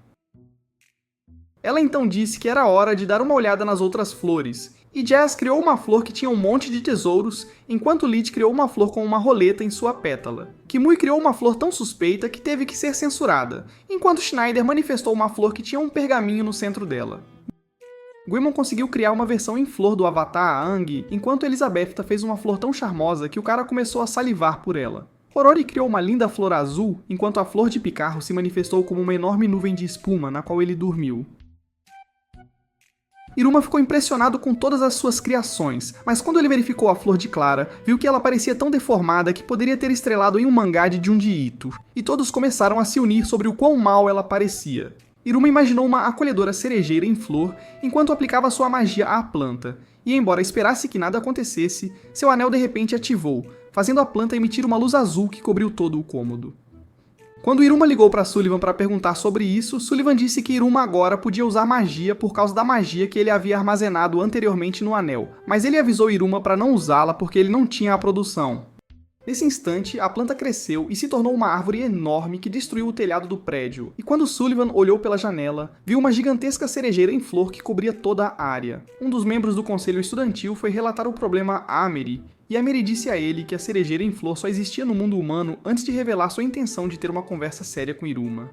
Ela então disse que era hora de dar uma olhada nas outras flores, e Jazz criou uma flor que tinha um monte de tesouros, enquanto Lid criou uma flor com uma roleta em sua pétala. Kimui criou uma flor tão suspeita que teve que ser censurada, enquanto Schneider manifestou uma flor que tinha um pergaminho no centro dela. Guilmon conseguiu criar uma versão em flor do avatar Aang, enquanto Elisabetta fez uma flor tão charmosa que o cara começou a salivar por ela. Horori criou uma linda flor azul, enquanto a flor de Picarro se manifestou como uma enorme nuvem de espuma na qual ele dormiu. Iruma ficou impressionado com todas as suas criações, mas quando ele verificou a flor de Clara, viu que ela parecia tão deformada que poderia ter estrelado em um mangá de Junji Ito, e todos começaram a se unir sobre o quão mal ela parecia. Iruma imaginou uma acolhedora cerejeira em flor, enquanto aplicava sua magia à planta, e embora esperasse que nada acontecesse, seu anel de repente ativou, fazendo a planta emitir uma luz azul que cobriu todo o cômodo. Quando Iruma ligou para Sullivan para perguntar sobre isso, Sullivan disse que Iruma agora podia usar magia por causa da magia que ele havia armazenado anteriormente no anel, mas ele avisou Iruma para não usá-la porque ele não tinha a produção. Nesse instante, a planta cresceu e se tornou uma árvore enorme que destruiu o telhado do prédio, e quando Sullivan olhou pela janela, viu uma gigantesca cerejeira em flor que cobria toda a área. Um dos membros do conselho estudantil foi relatar o problema a Amery, e Amery disse a ele que a cerejeira em flor só existia no mundo humano antes de revelar sua intenção de ter uma conversa séria com Iruma.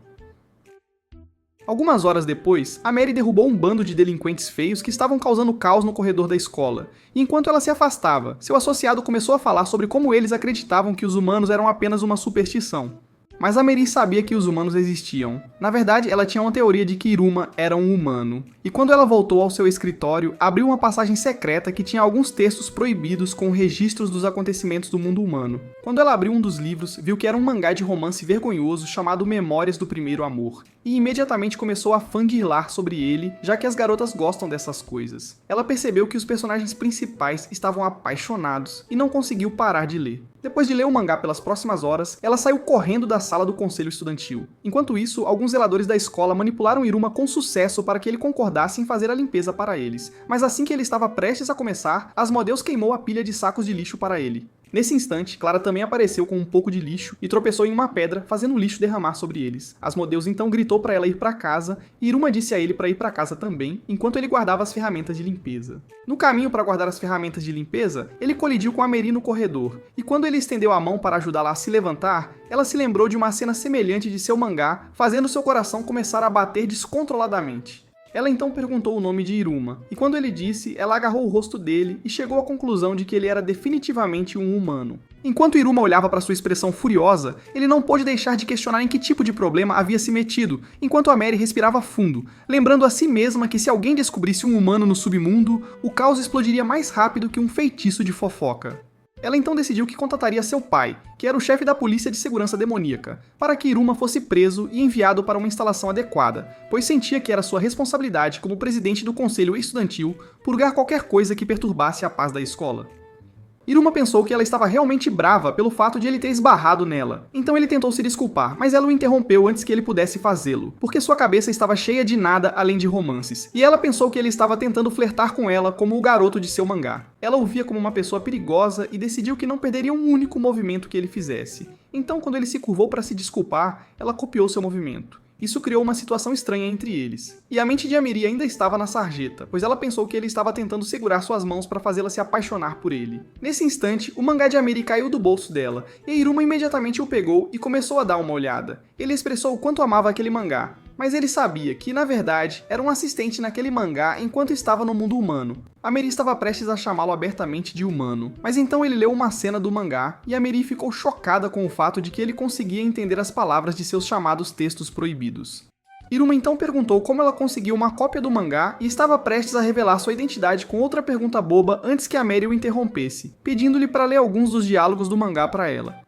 Algumas horas depois, Amery derrubou um bando de delinquentes feios que estavam causando caos no corredor da escola, e enquanto ela se afastava, seu associado começou a falar sobre como eles acreditavam que os humanos eram apenas uma superstição. Mas Amery sabia que os humanos existiam. Na verdade, ela tinha uma teoria de que Iruma era um humano. E quando ela voltou ao seu escritório, abriu uma passagem secreta que tinha alguns textos proibidos com registros dos acontecimentos do mundo humano. Quando ela abriu um dos livros, viu que era um mangá de romance vergonhoso chamado Memórias do Primeiro Amor. E imediatamente começou a fangirlar sobre ele, já que as garotas gostam dessas coisas. Ela percebeu que os personagens principais estavam apaixonados e não conseguiu parar de ler. Depois de ler o mangá pelas próximas horas, ela saiu correndo da sala do conselho estudantil. Enquanto isso, alguns zeladores da escola manipularam Iruma com sucesso para que ele concordasse em fazer a limpeza para eles. Mas assim que ele estava prestes a começar, Asmodeus queimou a pilha de sacos de lixo para ele. Nesse instante, Clara também apareceu com um pouco de lixo e tropeçou em uma pedra, fazendo o lixo derramar sobre eles. Asmodeus então gritou para ela ir para casa, e Iruma disse a ele para ir para casa também, enquanto ele guardava as ferramentas de limpeza. No caminho para guardar as ferramentas de limpeza, ele colidiu com Amery no corredor, e quando ele estendeu a mão para ajudá-la a se levantar, ela se lembrou de uma cena semelhante de seu mangá, fazendo seu coração começar a bater descontroladamente. Ela então perguntou o nome de Iruma, e quando ele disse, ela agarrou o rosto dele e chegou à conclusão de que ele era definitivamente um humano. Enquanto Iruma olhava para sua expressão furiosa, ele não pôde deixar de questionar em que tipo de problema havia se metido, enquanto Amery respirava fundo, lembrando a si mesma que se alguém descobrisse um humano no submundo, o caos explodiria mais rápido que um feitiço de fofoca. Ela então decidiu que contataria seu pai, que era o chefe da polícia de segurança demoníaca, para que Iruma fosse preso e enviado para uma instalação adequada, pois sentia que era sua responsabilidade como presidente do conselho estudantil purgar qualquer coisa que perturbasse a paz da escola. Iruma pensou que ela estava realmente brava pelo fato de ele ter esbarrado nela, então ele tentou se desculpar, mas ela o interrompeu antes que ele pudesse fazê-lo, porque sua cabeça estava cheia de nada além de romances, e ela pensou que ele estava tentando flertar com ela como o garoto de seu mangá. Ela o via como uma pessoa perigosa e decidiu que não perderia um único movimento que ele fizesse. Então, quando ele se curvou para se desculpar, ela copiou seu movimento. Isso criou uma situação estranha entre eles. E a mente de Amery ainda estava na sarjeta, pois ela pensou que ele estava tentando segurar suas mãos para fazê-la se apaixonar por ele. Nesse instante, o mangá de Amery caiu do bolso dela, e Iruma imediatamente o pegou e começou a dar uma olhada. Ele expressou o quanto amava aquele mangá. mas ele sabia que, na verdade, era um assistente naquele mangá enquanto estava no mundo humano. A Mary estava prestes a chamá-lo abertamente de humano, mas então ele leu uma cena do mangá e a Mary ficou chocada com o fato de que ele conseguia entender as palavras de seus chamados textos proibidos. Iruma então perguntou como ela conseguiu uma cópia do mangá e estava prestes a revelar sua identidade com outra pergunta boba antes que a Mary o interrompesse, pedindo-lhe para ler alguns dos diálogos do mangá para ela.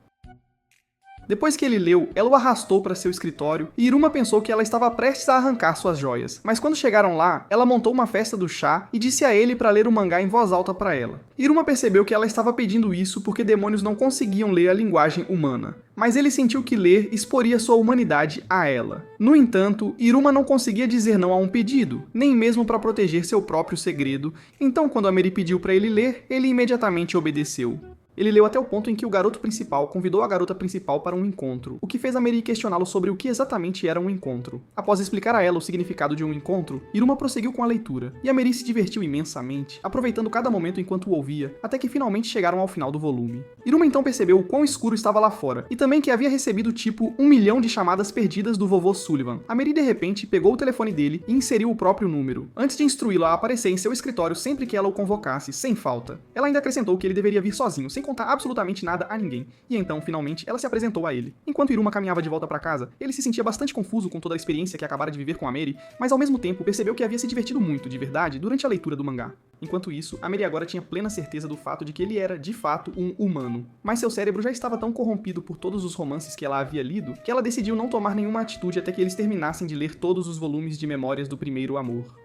Depois que ele leu, ela o arrastou para seu escritório e Iruma pensou que ela estava prestes a arrancar suas joias. Mas quando chegaram lá, ela montou uma festa do chá e disse a ele para ler o mangá em voz alta para ela. Iruma percebeu que ela estava pedindo isso porque demônios não conseguiam ler a linguagem humana. Mas ele sentiu que ler exporia sua humanidade a ela. No entanto, Iruma não conseguia dizer não a um pedido, nem mesmo para proteger seu próprio segredo, então quando a Mary pediu para ele ler, ele imediatamente obedeceu. Ele leu até o ponto em que o garoto principal convidou a garota principal para um encontro, o que fez a Mary questioná-lo sobre o que exatamente era um encontro. Após explicar a ela o significado de um encontro, Iruma prosseguiu com a leitura, e a Mary se divertiu imensamente, aproveitando cada momento enquanto o ouvia, até que finalmente chegaram ao final do volume. Iruma então percebeu o quão escuro estava lá fora, e também que havia recebido tipo 1 milhão de chamadas perdidas do vovô Sullivan. A Mary de repente pegou o telefone dele e inseriu o próprio número, antes de instruí-lo a aparecer em seu escritório sempre que ela o convocasse, sem falta. Ela ainda acrescentou que ele deveria vir sozinho, sem contar absolutamente nada a ninguém, e então, finalmente, ela se apresentou a ele. Enquanto Iruma caminhava de volta para casa, ele se sentia bastante confuso com toda a experiência que acabara de viver com a Mary, mas ao mesmo tempo percebeu que havia se divertido muito, de verdade, durante a leitura do mangá. Enquanto isso, a Mary agora tinha plena certeza do fato de que ele era, de fato, um humano. Mas seu cérebro já estava tão corrompido por todos os romances que ela havia lido, que ela decidiu não tomar nenhuma atitude até que eles terminassem de ler todos os volumes de Memórias do Primeiro Amor.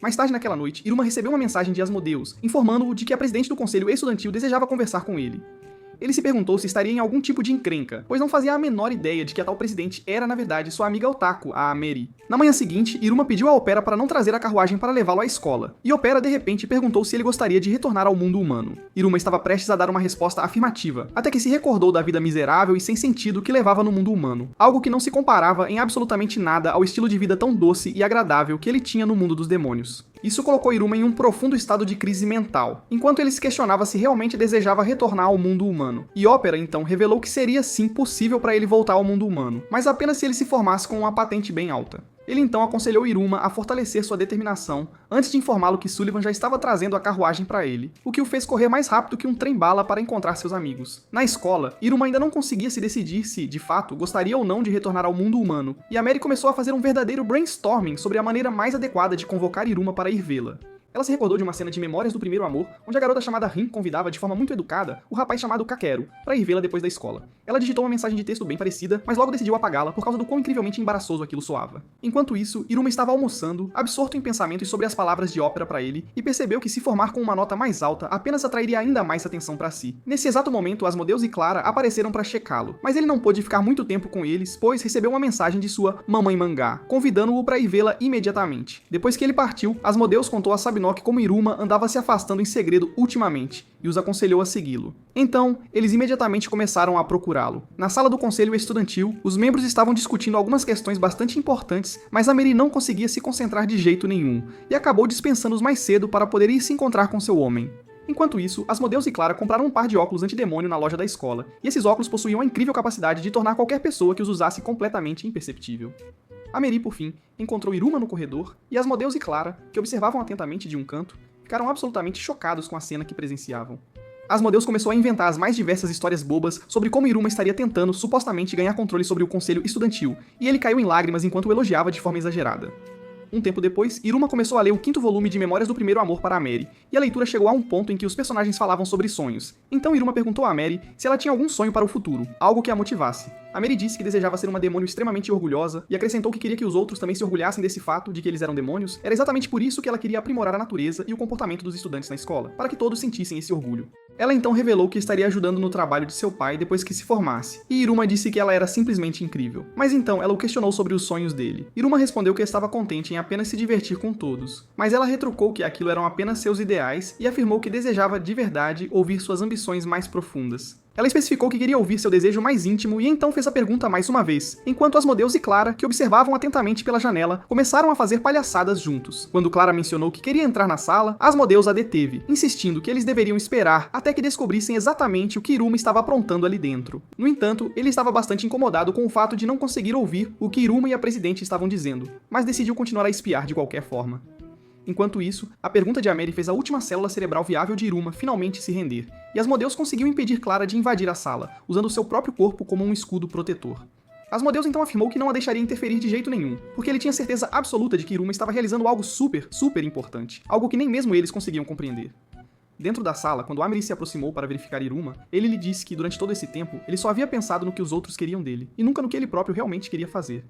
Mais tarde naquela noite, Iruma recebeu uma mensagem de Asmodeus, informando-o de que a presidente do conselho estudantil desejava conversar com ele. Ele se perguntou se estaria em algum tipo de encrenca, pois não fazia a menor ideia de que a tal presidente era, na verdade, sua amiga otaku, a Mary. Na manhã seguinte, Iruma pediu a Opera para não trazer a carruagem para levá-lo à escola, e Opera, de repente, perguntou se ele gostaria de retornar ao mundo humano. Iruma estava prestes a dar uma resposta afirmativa, até que se recordou da vida miserável e sem sentido que levava no mundo humano, algo que não se comparava em absolutamente nada ao estilo de vida tão doce e agradável que ele tinha no mundo dos demônios. Isso colocou Iruma em um profundo estado de crise mental, enquanto ele se questionava se realmente desejava retornar ao mundo humano. E Opera, então, revelou que seria sim possível para ele voltar ao mundo humano, mas apenas se ele se formasse com uma patente bem alta. Ele então aconselhou Iruma a fortalecer sua determinação antes de informá-lo que Sullivan já estava trazendo a carruagem para ele, o que o fez correr mais rápido que um trem-bala para encontrar seus amigos. Na escola, Iruma ainda não conseguia se decidir se, de fato, gostaria ou não de retornar ao mundo humano, e a Mary começou a fazer um verdadeiro brainstorming sobre a maneira mais adequada de convocar Iruma para ir vê-la. Ela se recordou de uma cena de Memórias do Primeiro Amor, onde a garota chamada Rin convidava de forma muito educada o rapaz chamado Kakeru para ir vê-la depois da escola. Ela digitou uma mensagem de texto bem parecida, mas logo decidiu apagá-la por causa do quão incrivelmente embaraçoso aquilo soava. Enquanto isso, Iruma estava almoçando, absorto em pensamentos sobre as palavras de Opera para ele, e percebeu que se formar com uma nota mais alta apenas atrairia ainda mais atenção para si. Nesse exato momento, Asmodeus e Clara apareceram para checá-lo, mas ele não pôde ficar muito tempo com eles, pois recebeu uma mensagem de sua mamãe mangá, convidando-o para ir vê-la imediatamente. Depois que ele partiu, Asmodeus contou a Sabinoque como Iruma andava se afastando em segredo ultimamente, e os aconselhou a segui-lo. Então, eles imediatamente começaram a procurá-lo. Na sala do conselho estudantil, os membros estavam discutindo algumas questões bastante importantes, mas a Mary não conseguia se concentrar de jeito nenhum, e acabou dispensando-os mais cedo para poder ir se encontrar com seu homem. Enquanto isso, Asmodeus e Clara compraram um par de óculos antidemônio na loja da escola, e esses óculos possuíam a incrível capacidade de tornar qualquer pessoa que os usasse completamente imperceptível. A Mary, por fim, encontrou Iruma no corredor, e Asmodeus e Clara, que observavam atentamente de um canto, ficaram absolutamente chocados com a cena que presenciavam. Asmodeus começou a inventar as mais diversas histórias bobas sobre como Iruma estaria tentando, supostamente, ganhar controle sobre o conselho estudantil, e ele caiu em lágrimas enquanto o elogiava de forma exagerada. Um tempo depois, Iruma começou a ler o 5º volume de Memórias do Primeiro Amor para a Mary, e a leitura chegou a um ponto em que os personagens falavam sobre sonhos. Então Iruma perguntou a Mary se ela tinha algum sonho para o futuro, algo que a motivasse. A Mary disse que desejava ser uma demônio extremamente orgulhosa, e acrescentou que queria que os outros também se orgulhassem desse fato de que eles eram demônios. Era exatamente por isso que ela queria aprimorar a natureza e o comportamento dos estudantes na escola, para que todos sentissem esse orgulho. Ela então revelou que estaria ajudando no trabalho de seu pai depois que se formasse, e Iruma disse que ela era simplesmente incrível. Mas então ela o questionou sobre os sonhos dele. Iruma respondeu que estava contente em apenas se divertir com todos, mas ela retrucou que aquilo eram apenas seus ideais e afirmou que desejava de verdade ouvir suas ambições mais profundas. Ela especificou que queria ouvir seu desejo mais íntimo e então fez a pergunta mais uma vez, enquanto Asmodeus e Clara, que observavam atentamente pela janela, começaram a fazer palhaçadas juntos. Quando Clara mencionou que queria entrar na sala, Asmodeus a deteve, insistindo que eles deveriam esperar até que descobrissem exatamente o que Iruma estava aprontando ali dentro. No entanto, ele estava bastante incomodado com o fato de não conseguir ouvir o que Iruma e a presidente estavam dizendo, mas decidiu continuar a espiar de qualquer forma. Enquanto isso, a pergunta de Ameri fez a última célula cerebral viável de Iruma finalmente se render, e Asmodeus conseguiu impedir Clara de invadir a sala, usando seu próprio corpo como um escudo protetor. Asmodeus então afirmou que não a deixaria interferir de jeito nenhum, porque ele tinha certeza absoluta de que Iruma estava realizando algo super importante, algo que nem mesmo eles conseguiam compreender. Dentro da sala, quando Ameri se aproximou para verificar Iruma, ele lhe disse que durante todo esse tempo ele só havia pensado no que os outros queriam dele, e nunca no que ele próprio realmente queria fazer.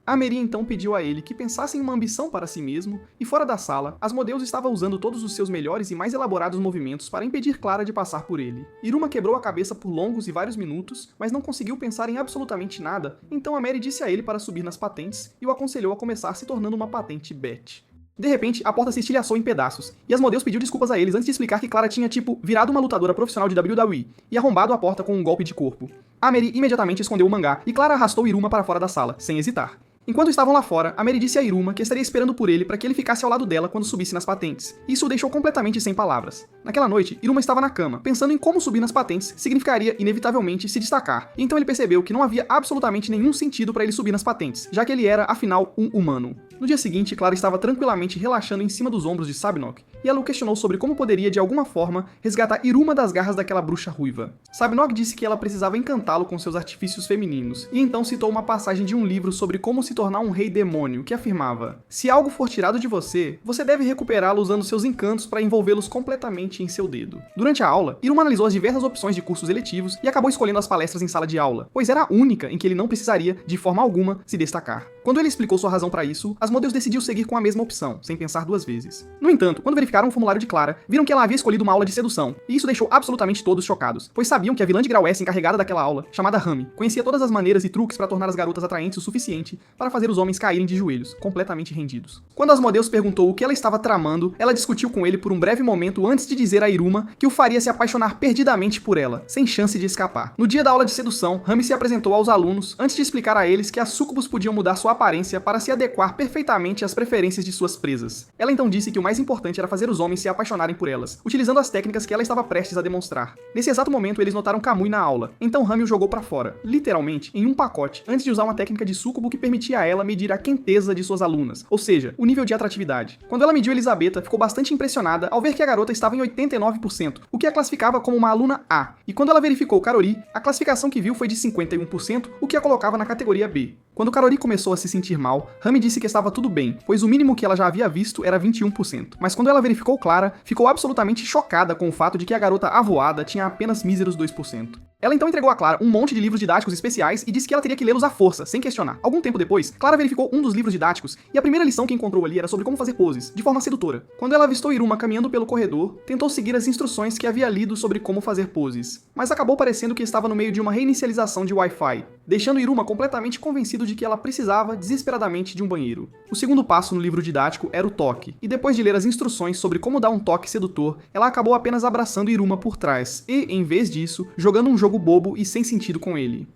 Ameri então pediu a ele que pensasse em uma ambição para si mesmo, e fora da sala, Asmodeus estava usando todos os seus melhores e mais elaborados movimentos para impedir Clara de passar por ele. Iruma quebrou a cabeça por longos e vários minutos, mas não conseguiu pensar em absolutamente nada, então Ameri disse a ele para subir nas patentes e o aconselhou a começar se tornando uma patente Bet. De repente, a porta se estilhaçou em pedaços, e Asmodeus pediu desculpas a eles antes de explicar que Clara tinha, virado uma lutadora profissional de WWE e arrombado a porta com um golpe de corpo. Ameri imediatamente escondeu o mangá, e Clara arrastou Iruma para fora da sala, sem hesitar. Enquanto estavam lá fora, Ameri disse a Iruma que estaria esperando por ele para que ele ficasse ao lado dela quando subisse nas patentes. Isso o deixou completamente sem palavras. Naquela noite, Iruma estava na cama, pensando em como subir nas patentes significaria inevitavelmente se destacar. E então ele percebeu que não havia absolutamente nenhum sentido para ele subir nas patentes, já que ele era, afinal, um humano. No dia seguinte, Clara estava tranquilamente relaxando em cima dos ombros de Sabinok, e ela o questionou sobre como poderia, de alguma forma, resgatar Iruma das garras daquela bruxa ruiva. Sabinok disse que ela precisava encantá-lo com seus artifícios femininos, e então citou uma passagem de um livro sobre como se tornar um rei demônio, que afirmava: se algo for tirado de você, você deve recuperá-lo usando seus encantos para envolvê-los completamente em seu dedo. Durante a aula, Iruma analisou as diversas opções de cursos eletivos e acabou escolhendo as palestras em sala de aula, pois era a única em que ele não precisaria, de forma alguma, se destacar. Quando ele explicou sua razão para isso, Asmodeus decidiu seguir com a mesma opção, sem pensar duas vezes. No entanto, quando verificaram o formulário de Clara, viram que ela havia escolhido uma aula de sedução, e isso deixou absolutamente todos chocados, pois sabiam que a vilã de grau S encarregada daquela aula, chamada Rami, conhecia todas as maneiras e truques para tornar as garotas atraentes o suficiente para fazer os homens caírem de joelhos, completamente rendidos. Quando Asmodeus perguntou o que ela estava tramando, ela discutiu com ele por um breve momento antes de dizer a Iruma que o faria se apaixonar perdidamente por ela, sem chance de escapar. No dia da aula de sedução, Rami se apresentou aos alunos antes de explicar a eles que as súcubos podiam mudar sua aparência para se adequar perfeitamente às preferências de suas presas. Ela então disse que o mais importante era fazer os homens se apaixonarem por elas, utilizando as técnicas que ela estava prestes a demonstrar. Nesse exato momento, eles notaram Kamui na aula, então Rami o jogou para fora, literalmente, em um pacote, antes de usar uma técnica de súcubo que permitia a ela medir a quenteza de suas alunas, ou seja, o nível de atratividade. Quando ela mediu Elisabetta, ficou bastante impressionada ao ver que a garota estava em 89%, o que a classificava como uma aluna A, e quando ela verificou Karori, a classificação que viu foi de 51%, o que a colocava na categoria B. Quando Karori começou a se sentir mal, Rami disse que estava tudo bem, pois o mínimo que ela já havia visto era 21%. Mas quando ela verificou Clara, ficou absolutamente chocada com o fato de que a garota avoada tinha apenas míseros 2%. Ela então entregou a Clara um monte de livros didáticos especiais e disse que ela teria que lê-los à força, sem questionar. Algum tempo depois, Clara verificou um dos livros didáticos e a primeira lição que encontrou ali era sobre como fazer poses, de forma sedutora. Quando ela avistou Iruma caminhando pelo corredor, tentou seguir as instruções que havia lido sobre como fazer poses, mas acabou parecendo que estava no meio de uma reinicialização de Wi-Fi, deixando Iruma completamente convencido de que ela precisava desesperadamente de um banheiro. O segundo passo no livro didático era o toque, e depois de ler as instruções sobre como dar um toque sedutor, ela acabou apenas abraçando Iruma por trás e, em vez disso, jogando um jogo bobo e sem sentido com ele.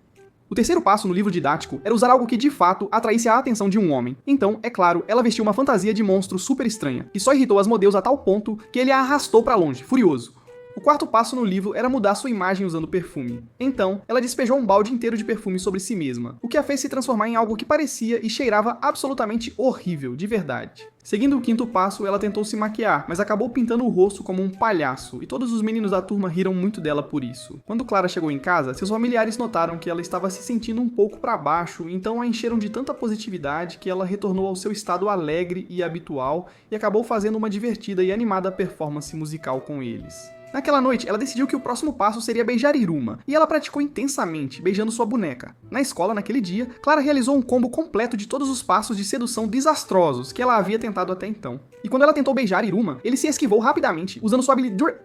O terceiro passo no livro didático era usar algo que de fato atraísse a atenção de um homem. Então, é claro, ela vestiu uma fantasia de monstro super estranha, que só irritou Asmodeus a tal ponto que ele a arrastou pra longe, furioso. O quarto passo no livro era mudar sua imagem usando perfume. Então, ela despejou um balde inteiro de perfume sobre si mesma, o que a fez se transformar em algo que parecia e cheirava absolutamente horrível, de verdade. Seguindo o quinto passo, ela tentou se maquiar, mas acabou pintando o rosto como um palhaço, e todos os meninos da turma riram muito dela por isso. Quando Clara chegou em casa, seus familiares notaram que ela estava se sentindo um pouco para baixo, então a encheram de tanta positividade que ela retornou ao seu estado alegre e habitual e acabou fazendo uma divertida e animada performance musical com eles. Naquela noite, ela decidiu que o próximo passo seria beijar Iruma, e ela praticou intensamente, beijando sua boneca. Na escola, naquele dia, Clara realizou um combo completo de todos os passos de sedução desastrosos que ela havia tentado até então. E quando ela tentou beijar Iruma, ele se esquivou rapidamente, usando sua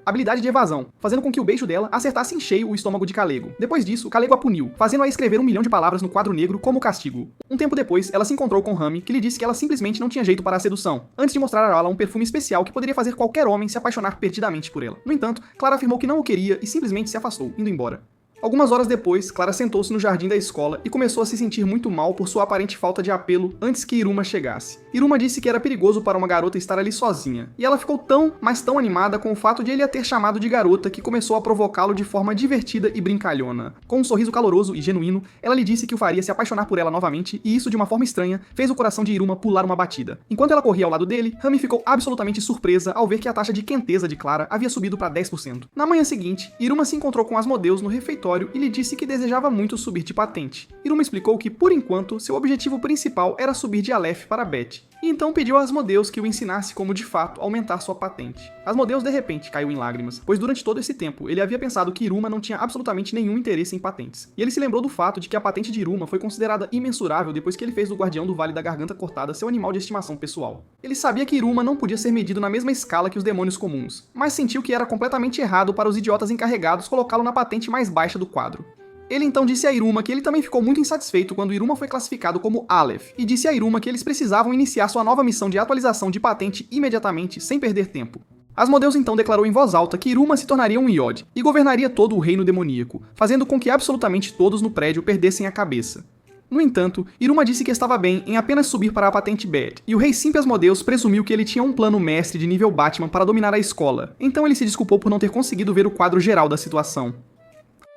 habilidade de evasão, fazendo com que o beijo dela acertasse em cheio o estômago de Kalego. Depois disso, Kalego a puniu, fazendo-a escrever 1 milhão de palavras no quadro negro como castigo. Um tempo depois, ela se encontrou com Rami, que lhe disse que ela simplesmente não tinha jeito para a sedução, antes de mostrar a ela um perfume especial que poderia fazer qualquer homem se apaixonar perdidamente por ela. No entanto, Clara afirmou que não o queria e simplesmente se afastou, indo embora. Algumas horas depois, Clara sentou-se no jardim da escola e começou a se sentir muito mal por sua aparente falta de apelo antes que Iruma chegasse. Iruma disse que era perigoso para uma garota estar ali sozinha, e ela ficou mas tão animada com o fato de ele a ter chamado de garota que começou a provocá-lo de forma divertida e brincalhona. Com um sorriso caloroso e genuíno, ela lhe disse que o faria se apaixonar por ela novamente, e isso de uma forma estranha fez o coração de Iruma pular uma batida. Enquanto ela corria ao lado dele, Rami ficou absolutamente surpresa ao ver que a taxa de quenteza de Clara havia subido para 10%. Na manhã seguinte, Iruma se encontrou com Asmodeus no refeitório e lhe disse que desejava muito subir de patente. Iruma explicou que, por enquanto, seu objetivo principal era subir de Aleph para Beth, e então pediu a Asmodeus que o ensinasse como, de fato, aumentar sua patente. Asmodeus, de repente, caiu em lágrimas, pois durante todo esse tempo ele havia pensado que Iruma não tinha absolutamente nenhum interesse em patentes. E ele se lembrou do fato de que a patente de Iruma foi considerada imensurável depois que ele fez do Guardião do Vale da Garganta Cortada seu animal de estimação pessoal. Ele sabia que Iruma não podia ser medido na mesma escala que os demônios comuns, mas sentiu que era completamente errado para os idiotas encarregados colocá-lo na patente mais baixa do quadro. Ele então disse a Iruma que ele também ficou muito insatisfeito quando Iruma foi classificado como Aleph, e disse a Iruma que eles precisavam iniciar sua nova missão de atualização de patente imediatamente, sem perder tempo. Asmodeus então declarou em voz alta que Iruma se tornaria um Iod, e governaria todo o reino demoníaco, fazendo com que absolutamente todos no prédio perdessem a cabeça. No entanto, Iruma disse que estava bem em apenas subir para a patente Bad, e o rei Simpe Asmodeus presumiu que ele tinha um plano mestre de nível Batman para dominar a escola, então ele se desculpou por não ter conseguido ver o quadro geral da situação.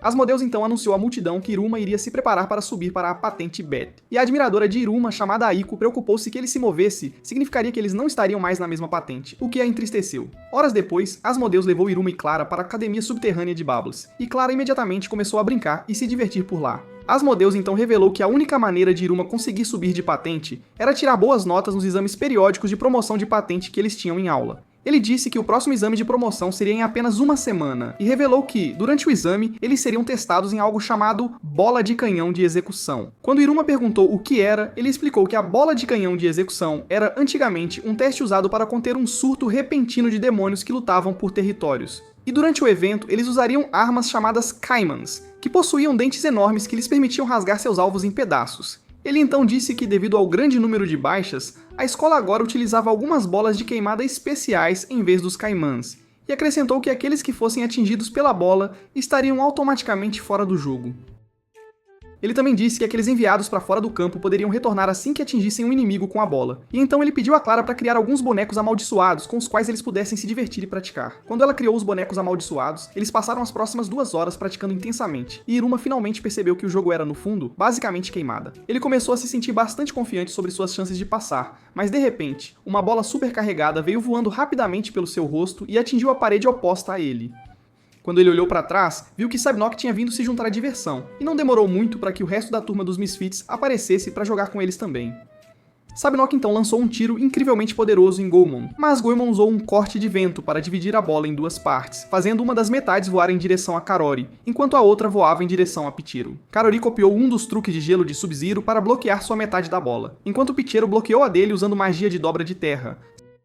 Asmodeus então anunciou à multidão que Iruma iria se preparar para subir para a patente Bad. E a admiradora de Iruma, chamada Aiko, preocupou-se que ele se movesse, significaria que eles não estariam mais na mesma patente, o que a entristeceu. Horas depois, Asmodeus levou Iruma e Clara para a academia subterrânea de Bablos, e Clara imediatamente começou a brincar e se divertir por lá. Asmodeus então revelou que a única maneira de Iruma conseguir subir de patente era tirar boas notas nos exames periódicos de promoção de patente que eles tinham em aula. Ele disse que o próximo exame de promoção seria em apenas uma semana, e revelou que, durante o exame, eles seriam testados em algo chamado bola de canhão de execução. Quando Iruma perguntou o que era, ele explicou que a bola de canhão de execução era, antigamente, um teste usado para conter um surto repentino de demônios que lutavam por territórios. E durante o evento, eles usariam armas chamadas Caimans, que possuíam dentes enormes que lhes permitiam rasgar seus alvos em pedaços. Ele então disse que, devido ao grande número de baixas, a escola agora utilizava algumas bolas de queimada especiais em vez dos caimãs, e acrescentou que aqueles que fossem atingidos pela bola estariam automaticamente fora do jogo. Ele também disse que aqueles enviados para fora do campo poderiam retornar assim que atingissem um inimigo com a bola, e então ele pediu a Clara para criar alguns bonecos amaldiçoados com os quais eles pudessem se divertir e praticar. Quando ela criou os bonecos amaldiçoados, eles passaram as próximas 2 horas praticando intensamente, e Iruma finalmente percebeu que o jogo era, no fundo, basicamente queimada. Ele começou a se sentir bastante confiante sobre suas chances de passar, mas de repente, uma bola super carregada veio voando rapidamente pelo seu rosto e atingiu a parede oposta a ele. Quando ele olhou para trás, viu que Sabnok tinha vindo se juntar à diversão, e não demorou muito para que o resto da turma dos Misfits aparecesse para jogar com eles também. Sabnok então lançou um tiro incrivelmente poderoso em Goemon, mas Goemon usou um corte de vento para dividir a bola em 2 partes, fazendo uma das metades voar em direção a Karori, enquanto a outra voava em direção a Pichiro. Karori copiou um dos truques de gelo de Sub-Zero para bloquear sua metade da bola, enquanto Pichiro bloqueou a dele usando magia de dobra de terra.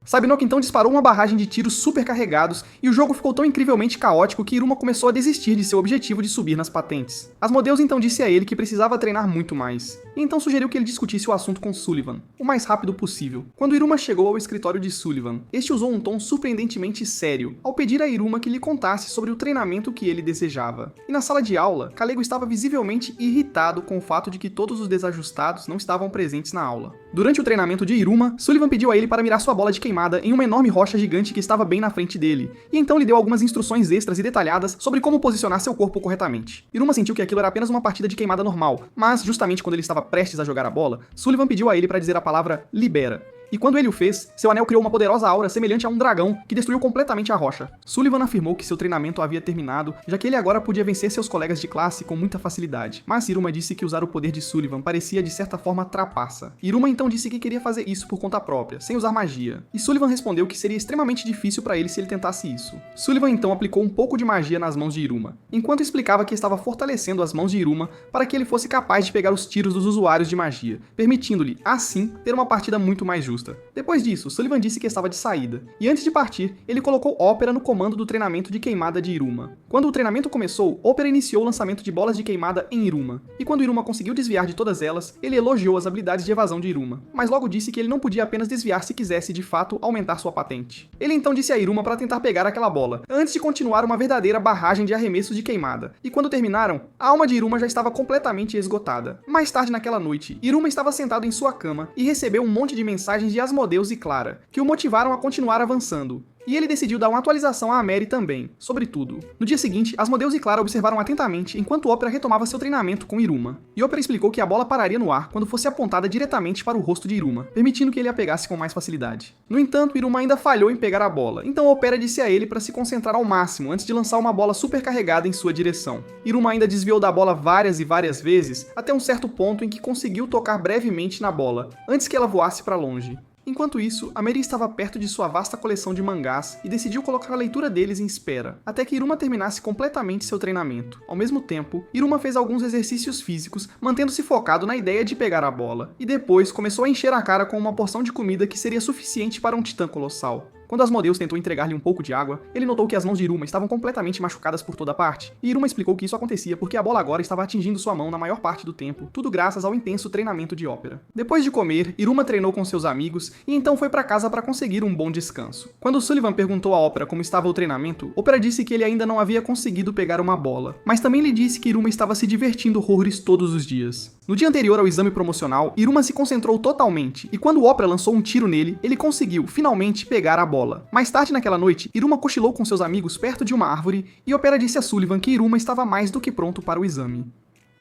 Sabnok então disparou uma barragem de tiros super carregados e o jogo ficou tão incrivelmente caótico que Iruma começou a desistir de seu objetivo de subir nas patentes. Asmodeus então disse a ele que precisava treinar muito mais, e então sugeriu que ele discutisse o assunto com Sullivan, o mais rápido possível. Quando Iruma chegou ao escritório de Sullivan, este usou um tom surpreendentemente sério, ao pedir a Iruma que lhe contasse sobre o treinamento que ele desejava. E na sala de aula, Kalego estava visivelmente irritado com o fato de que todos os desajustados não estavam presentes na aula. Durante o treinamento de Iruma, Sullivan pediu a ele para mirar sua bola de queimada em uma enorme rocha gigante que estava bem na frente dele, e então lhe deu algumas instruções extras e detalhadas sobre como posicionar seu corpo corretamente. Iruma sentiu que aquilo era apenas uma partida de queimada normal, mas justamente quando ele estava prestes a jogar a bola, Sullivan pediu a ele para dizer a palavra libera. E quando ele o fez, seu anel criou uma poderosa aura semelhante a um dragão que destruiu completamente a rocha. Sullivan afirmou que seu treinamento havia terminado, já que ele agora podia vencer seus colegas de classe com muita facilidade. Mas Iruma disse que usar o poder de Sullivan parecia de certa forma trapaça. Iruma então disse que queria fazer isso por conta própria, sem usar magia. E Sullivan respondeu que seria extremamente difícil para ele se ele tentasse isso. Sullivan então aplicou um pouco de magia nas mãos de Iruma, enquanto explicava que estava fortalecendo as mãos de Iruma para que ele fosse capaz de pegar os tiros dos usuários de magia, permitindo-lhe, assim, ter uma partida muito mais justa. justa. Depois disso, Sullivan disse que estava de saída, e antes de partir, ele colocou Ópera no comando do treinamento de queimada de Iruma. Quando o treinamento começou, Ópera iniciou o lançamento de bolas de queimada em Iruma, e quando Iruma conseguiu desviar de todas elas, ele elogiou as habilidades de evasão de Iruma, mas logo disse que ele não podia apenas desviar se quisesse, de fato, aumentar sua patente. Ele então disse a Iruma para tentar pegar aquela bola, antes de continuar uma verdadeira barragem de arremessos de queimada, e quando terminaram, a alma de Iruma já estava completamente esgotada. Mais tarde naquela noite, Iruma estava sentado em sua cama e recebeu um monte de mensagens de Asmodeus e Clara, que o motivaram a continuar avançando. E ele decidiu dar uma atualização à Mary também, sobre tudo. No dia seguinte, Asmodeus e Clara observaram atentamente enquanto Ópera retomava seu treinamento com Iruma. E Ópera explicou que a bola pararia no ar quando fosse apontada diretamente para o rosto de Iruma, permitindo que ele a pegasse com mais facilidade. No entanto, Iruma ainda falhou em pegar a bola, então Ópera disse a ele para se concentrar ao máximo antes de lançar uma bola super carregada em sua direção. Iruma ainda desviou da bola várias e várias vezes, até um certo ponto em que conseguiu tocar brevemente na bola, antes que ela voasse para longe. Enquanto isso, a Mary estava perto de sua vasta coleção de mangás e decidiu colocar a leitura deles em espera, até que Iruma terminasse completamente seu treinamento. Ao mesmo tempo, Iruma fez alguns exercícios físicos, mantendo-se focado na ideia de pegar a bola, e depois começou a encher a cara com uma porção de comida que seria suficiente para um titã colossal. Quando Asmodeus tentou entregar-lhe um pouco de água, ele notou que as mãos de Iruma estavam completamente machucadas por toda parte, e Iruma explicou que isso acontecia porque a bola agora estava atingindo sua mão na maior parte do tempo, tudo graças ao intenso treinamento de Ópera. Depois de comer, Iruma treinou com seus amigos e então foi para casa para conseguir um bom descanso. Quando Sullivan perguntou a Ópera como estava o treinamento, Ópera disse que ele ainda não havia conseguido pegar uma bola, mas também lhe disse que Iruma estava se divertindo horrores todos os dias. No dia anterior ao exame promocional, Iruma se concentrou totalmente, e quando Ópera lançou um tiro nele, ele conseguiu, finalmente, pegar a bola. Mais tarde naquela noite, Iruma cochilou com seus amigos perto de uma árvore, e Ópera disse a Sullivan que Iruma estava mais do que pronto para o exame.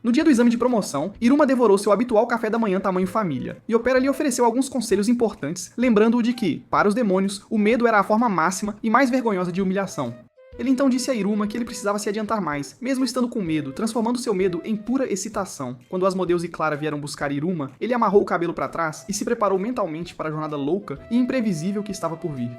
No dia do exame de promoção, Iruma devorou seu habitual café da manhã tamanho família, e Ópera lhe ofereceu alguns conselhos importantes, lembrando-o de que, para os demônios, o medo era a forma máxima e mais vergonhosa de humilhação. Ele então disse a Iruma que ele precisava se adiantar mais, mesmo estando com medo, transformando seu medo em pura excitação. Quando Asmodeus e Clara vieram buscar Iruma, ele amarrou o cabelo para trás e se preparou mentalmente para a jornada louca e imprevisível que estava por vir.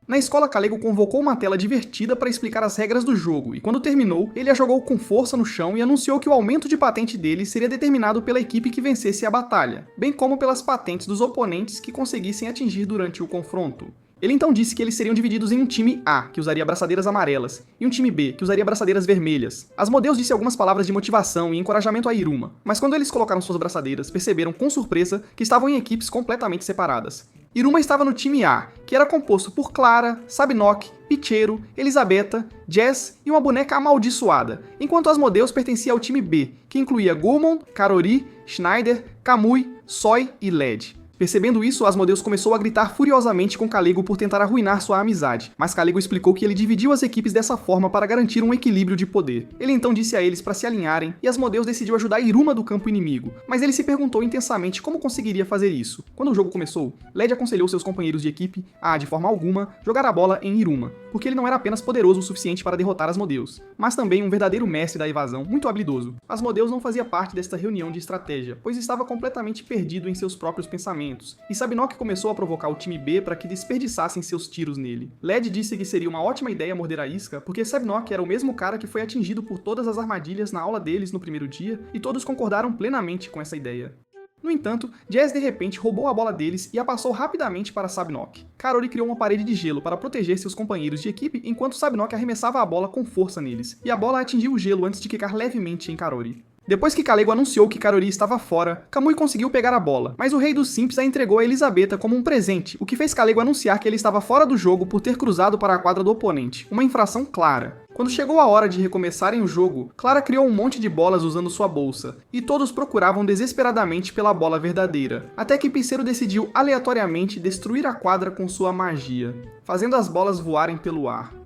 Na escola, Kalego convocou uma tela divertida para explicar as regras do jogo, e quando terminou, ele a jogou com força no chão e anunciou que o aumento de patente dele seria determinado pela equipe que vencesse a batalha, bem como pelas patentes dos oponentes que conseguissem atingir durante o confronto. Ele então disse que eles seriam divididos em um time A, que usaria braçadeiras amarelas, e um time B, que usaria braçadeiras vermelhas. Asmodeus disse algumas palavras de motivação e encorajamento a Iruma, mas quando eles colocaram suas braçadeiras, perceberam com surpresa que estavam em equipes completamente separadas. Iruma estava no time A, que era composto por Clara, Sabinock, Pichero, Elisabetta, Jess e uma boneca amaldiçoada, enquanto Asmodeus pertencia ao time B, que incluía Gulmon, Karori, Schneider, Kamui, Soi e Led. Percebendo isso, Asmodeus começou a gritar furiosamente com Kalego por tentar arruinar sua amizade, mas Kalego explicou que ele dividiu as equipes dessa forma para garantir um equilíbrio de poder. Ele então disse a eles para se alinharem, e Asmodeus decidiu ajudar Iruma do campo inimigo, mas ele se perguntou intensamente como conseguiria fazer isso. Quando o jogo começou, Led aconselhou seus companheiros de equipe a, de forma alguma, jogar a bola em Iruma, porque ele não era apenas poderoso o suficiente para derrotar Asmodeus, mas também um verdadeiro mestre da evasão, muito habilidoso. Asmodeus não fazia parte desta reunião de estratégia, pois estava completamente perdido em seus próprios pensamentos, e Sabinock começou a provocar o time B para que desperdiçassem seus tiros nele. Led disse que seria uma ótima ideia morder a isca, porque Sabinock era o mesmo cara que foi atingido por todas as armadilhas na aula deles no primeiro dia, e todos concordaram plenamente com essa ideia. No entanto, Jazz de repente roubou a bola deles e a passou rapidamente para Sabinock. Karori criou uma parede de gelo para proteger seus companheiros de equipe enquanto Sabinock arremessava a bola com força neles, e a bola atingiu o gelo antes de quicar levemente em Karori. Depois que Kalego anunciou que Karori estava fora, Kamui conseguiu pegar a bola, mas o Rei dos Simps a entregou a Elisabetta como um presente, o que fez Kalego anunciar que ele estava fora do jogo por ter cruzado para a quadra do oponente, uma infração clara. Quando chegou a hora de recomeçarem o jogo, Clara criou um monte de bolas usando sua bolsa, e todos procuravam desesperadamente pela bola verdadeira, até que Pincero decidiu aleatoriamente destruir a quadra com sua magia, fazendo as bolas voarem pelo ar.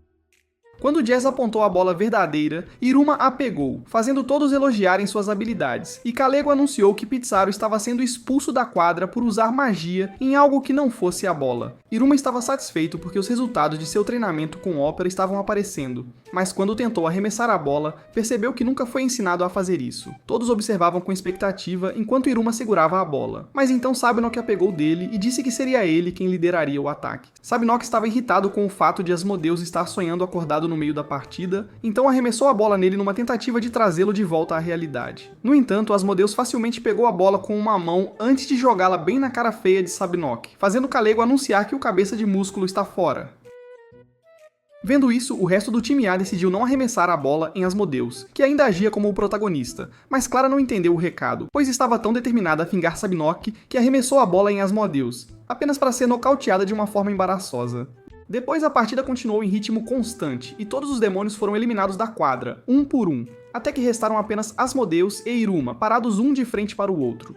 Quando Jazz apontou a bola verdadeira, Iruma a pegou, fazendo todos elogiarem suas habilidades, e Kalego anunciou que Pizarro estava sendo expulso da quadra por usar magia em algo que não fosse a bola. Iruma estava satisfeito porque os resultados de seu treinamento com Ópera estavam aparecendo, mas quando tentou arremessar a bola, percebeu que nunca foi ensinado a fazer isso. Todos observavam com expectativa enquanto Iruma segurava a bola, mas então Sabinock a pegou dele e disse que seria ele quem lideraria o ataque. Sabinock estava irritado com o fato de Asmodeus estar sonhando acordado parado no meio da partida, então arremessou a bola nele numa tentativa de trazê-lo de volta à realidade. No entanto, Asmodeus facilmente pegou a bola com uma mão antes de jogá-la bem na cara feia de Sabinoc, fazendo Kalego anunciar que o cabeça de músculo está fora. Vendo isso, o resto do time A decidiu não arremessar a bola em Asmodeus, que ainda agia como o protagonista, mas Clara não entendeu o recado, pois estava tão determinada a fingar Sabinoc que arremessou a bola em Asmodeus, apenas para ser nocauteada de uma forma embaraçosa. Depois a partida continuou em ritmo constante, e todos os demônios foram eliminados da quadra, um por um, até que restaram apenas Asmodeus e Iruma, parados um de frente para o outro.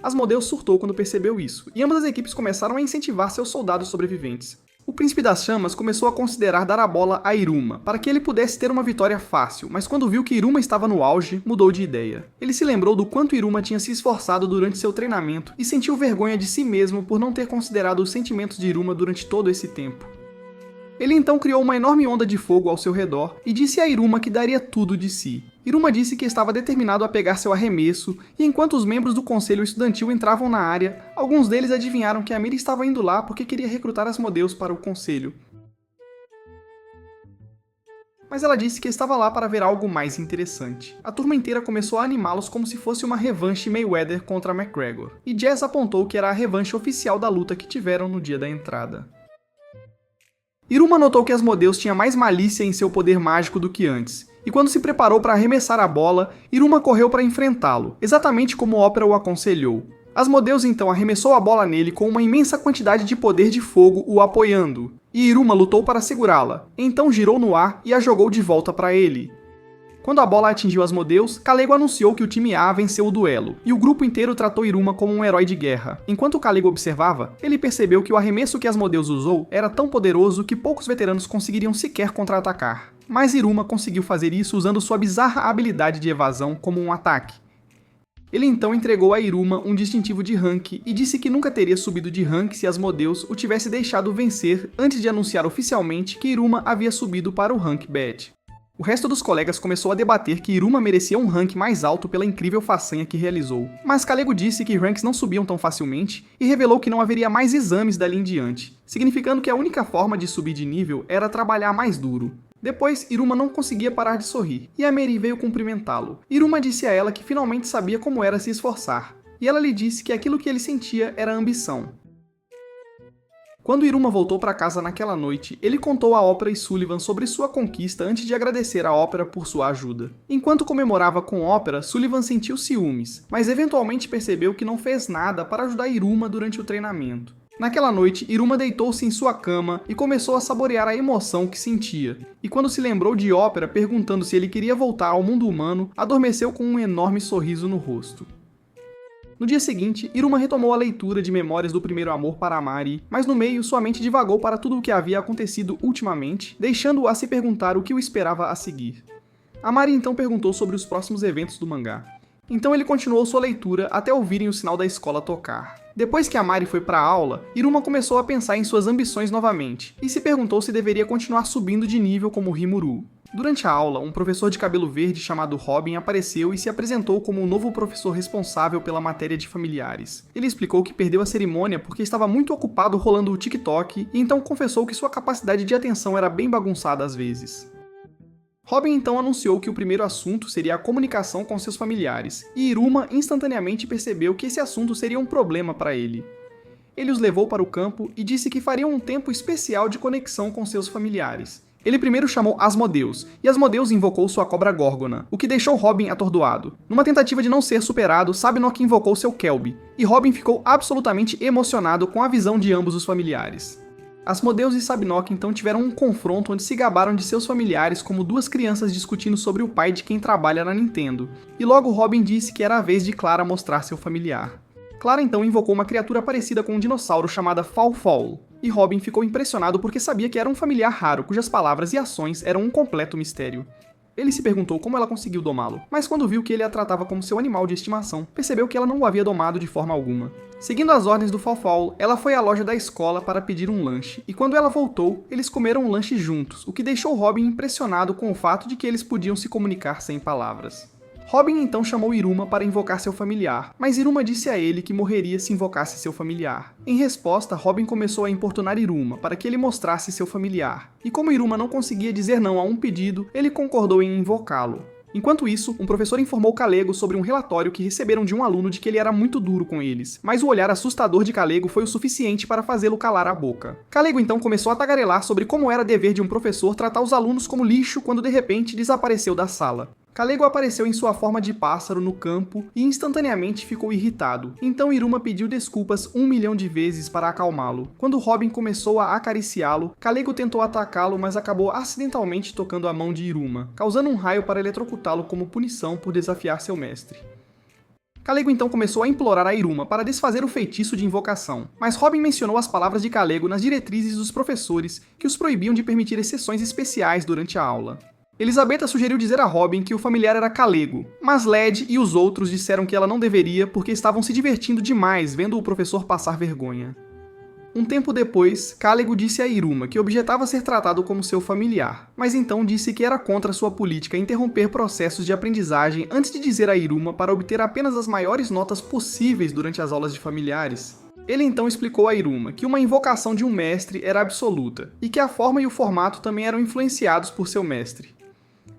Asmodeus surtou quando percebeu isso, e ambas as equipes começaram a incentivar seus soldados sobreviventes. O Príncipe das Chamas começou a considerar dar a bola a Iruma, para que ele pudesse ter uma vitória fácil, mas quando viu que Iruma estava no auge, mudou de ideia. Ele se lembrou do quanto Iruma tinha se esforçado durante seu treinamento e sentiu vergonha de si mesmo por não ter considerado os sentimentos de Iruma durante todo esse tempo. Ele então criou uma enorme onda de fogo ao seu redor e disse a Iruma que daria tudo de si. Iruma disse que estava determinado a pegar seu arremesso, e enquanto os membros do conselho estudantil entravam na área, alguns deles adivinharam que Amiri estava indo lá porque queria recrutar Asmodeus para o conselho. Mas ela disse que estava lá para ver algo mais interessante. A turma inteira começou a animá-los como se fosse uma revanche Mayweather contra McGregor, e Jazz apontou que era a revanche oficial da luta que tiveram no dia da entrada. Iruma notou que Asmodeus tinha mais malícia em seu poder mágico do que antes, e quando se preparou para arremessar a bola, Iruma correu para enfrentá-lo, exatamente como Ópera o aconselhou. Asmodeus então arremessou a bola nele com uma imensa quantidade de poder de fogo o apoiando, e Iruma lutou para segurá-la, então girou no ar e a jogou de volta para ele. Quando a bola atingiu Asmodeus, Kalego anunciou que o time A venceu o duelo, e o grupo inteiro tratou Iruma como um herói de guerra. Enquanto Kalego observava, ele percebeu que o arremesso que Asmodeus usou era tão poderoso que poucos veteranos conseguiriam sequer contra-atacar. Mas Iruma conseguiu fazer isso usando sua bizarra habilidade de evasão como um ataque. Ele então entregou a Iruma um distintivo de rank e disse que nunca teria subido de rank se Asmodeus o tivesse deixado vencer antes de anunciar oficialmente que Iruma havia subido para o rank Badge. O resto dos colegas começou a debater que Iruma merecia um rank mais alto pela incrível façanha que realizou, mas Kalego disse que ranks não subiam tão facilmente e revelou que não haveria mais exames dali em diante, significando que a única forma de subir de nível era trabalhar mais duro. Depois, Iruma não conseguia parar de sorrir, e Ameri veio cumprimentá-lo. Iruma disse a ela que finalmente sabia como era se esforçar, e ela lhe disse que aquilo que ele sentia era ambição. Quando Iruma voltou para casa naquela noite, ele contou a Ópera e Sullivan sobre sua conquista antes de agradecer a Ópera por sua ajuda. Enquanto comemorava com Ópera, Sullivan sentiu ciúmes, mas eventualmente percebeu que não fez nada para ajudar Iruma durante o treinamento. Naquela noite, Iruma deitou-se em sua cama e começou a saborear a emoção que sentia. E quando se lembrou de Ópera perguntando se ele queria voltar ao mundo humano, adormeceu com um enorme sorriso no rosto. No dia seguinte, Iruma retomou a leitura de Memórias do Primeiro Amor para Amari, mas no meio sua mente divagou para tudo o que havia acontecido ultimamente, deixando-o a se perguntar o que o esperava a seguir. Amari então perguntou sobre os próximos eventos do mangá. Então ele continuou sua leitura até ouvirem o sinal da escola tocar. Depois que Amari foi para a aula, Iruma começou a pensar em suas ambições novamente, e se perguntou se deveria continuar subindo de nível como Rimuru. Durante a aula, um professor de cabelo verde chamado Robin apareceu e se apresentou como o novo professor responsável pela matéria de familiares. Ele explicou que perdeu a cerimônia porque estava muito ocupado rolando o TikTok e então confessou que sua capacidade de atenção era bem bagunçada às vezes. Robin então anunciou que o primeiro assunto seria a comunicação com seus familiares, e Iruma instantaneamente percebeu que esse assunto seria um problema para ele. Ele os levou para o campo e disse que fariam um tempo especial de conexão com seus familiares. Ele primeiro chamou Asmodeus, e Asmodeus invocou sua cobra Górgona, o que deixou Robin atordoado. Numa tentativa de não ser superado, Sabinoc invocou seu Kelby, e Robin ficou absolutamente emocionado com a visão de ambos os familiares. Asmodeus e Sabinoc então tiveram um confronto onde se gabaram de seus familiares como duas crianças discutindo sobre o pai de quem trabalha na Nintendo, e logo Robin disse que era a vez de Clara mostrar seu familiar. Clara então invocou uma criatura parecida com um dinossauro chamada Fall, e Robin ficou impressionado porque sabia que era um familiar raro cujas palavras e ações eram um completo mistério. Ele se perguntou como ela conseguiu domá-lo, mas quando viu que ele a tratava como seu animal de estimação, percebeu que ela não o havia domado de forma alguma. Seguindo as ordens do Fall, ela foi à loja da escola para pedir um lanche, e quando ela voltou, eles comeram um lanche juntos, o que deixou Robin impressionado com o fato de que eles podiam se comunicar sem palavras. Robin então chamou Iruma para invocar seu familiar, mas Iruma disse a ele que morreria se invocasse seu familiar. Em resposta, Robin começou a importunar Iruma para que ele mostrasse seu familiar, e como Iruma não conseguia dizer não a um pedido, ele concordou em invocá-lo. Enquanto isso, um professor informou Kalego sobre um relatório que receberam de um aluno de que ele era muito duro com eles, mas o olhar assustador de Kalego foi o suficiente para fazê-lo calar a boca. Kalego então começou a tagarelar sobre como era dever de um professor tratar os alunos como lixo quando de repente desapareceu da sala. Kalego apareceu em sua forma de pássaro no campo e instantaneamente ficou irritado. Então Iruma pediu desculpas 1 milhão de vezes para acalmá-lo. Quando Robin começou a acariciá-lo, Kalego tentou atacá-lo, mas acabou acidentalmente tocando a mão de Iruma, causando um raio para eletrocutá-lo como punição por desafiar seu mestre. Kalego então começou a implorar a Iruma para desfazer o feitiço de invocação, mas Robin mencionou as palavras de Kalego nas diretrizes dos professores que os proibiam de permitir exceções especiais durante a aula. Elizabeth sugeriu dizer a Robin que o familiar era Kalego, mas Led e os outros disseram que ela não deveria porque estavam se divertindo demais vendo o professor passar vergonha. Um tempo depois, Kalego disse a Iruma que objetava ser tratado como seu familiar, mas então disse que era contra sua política interromper processos de aprendizagem antes de dizer a Iruma para obter apenas as maiores notas possíveis durante as aulas de familiares. Ele então explicou a Iruma que uma invocação de um mestre era absoluta, e que a forma e o formato também eram influenciados por seu mestre.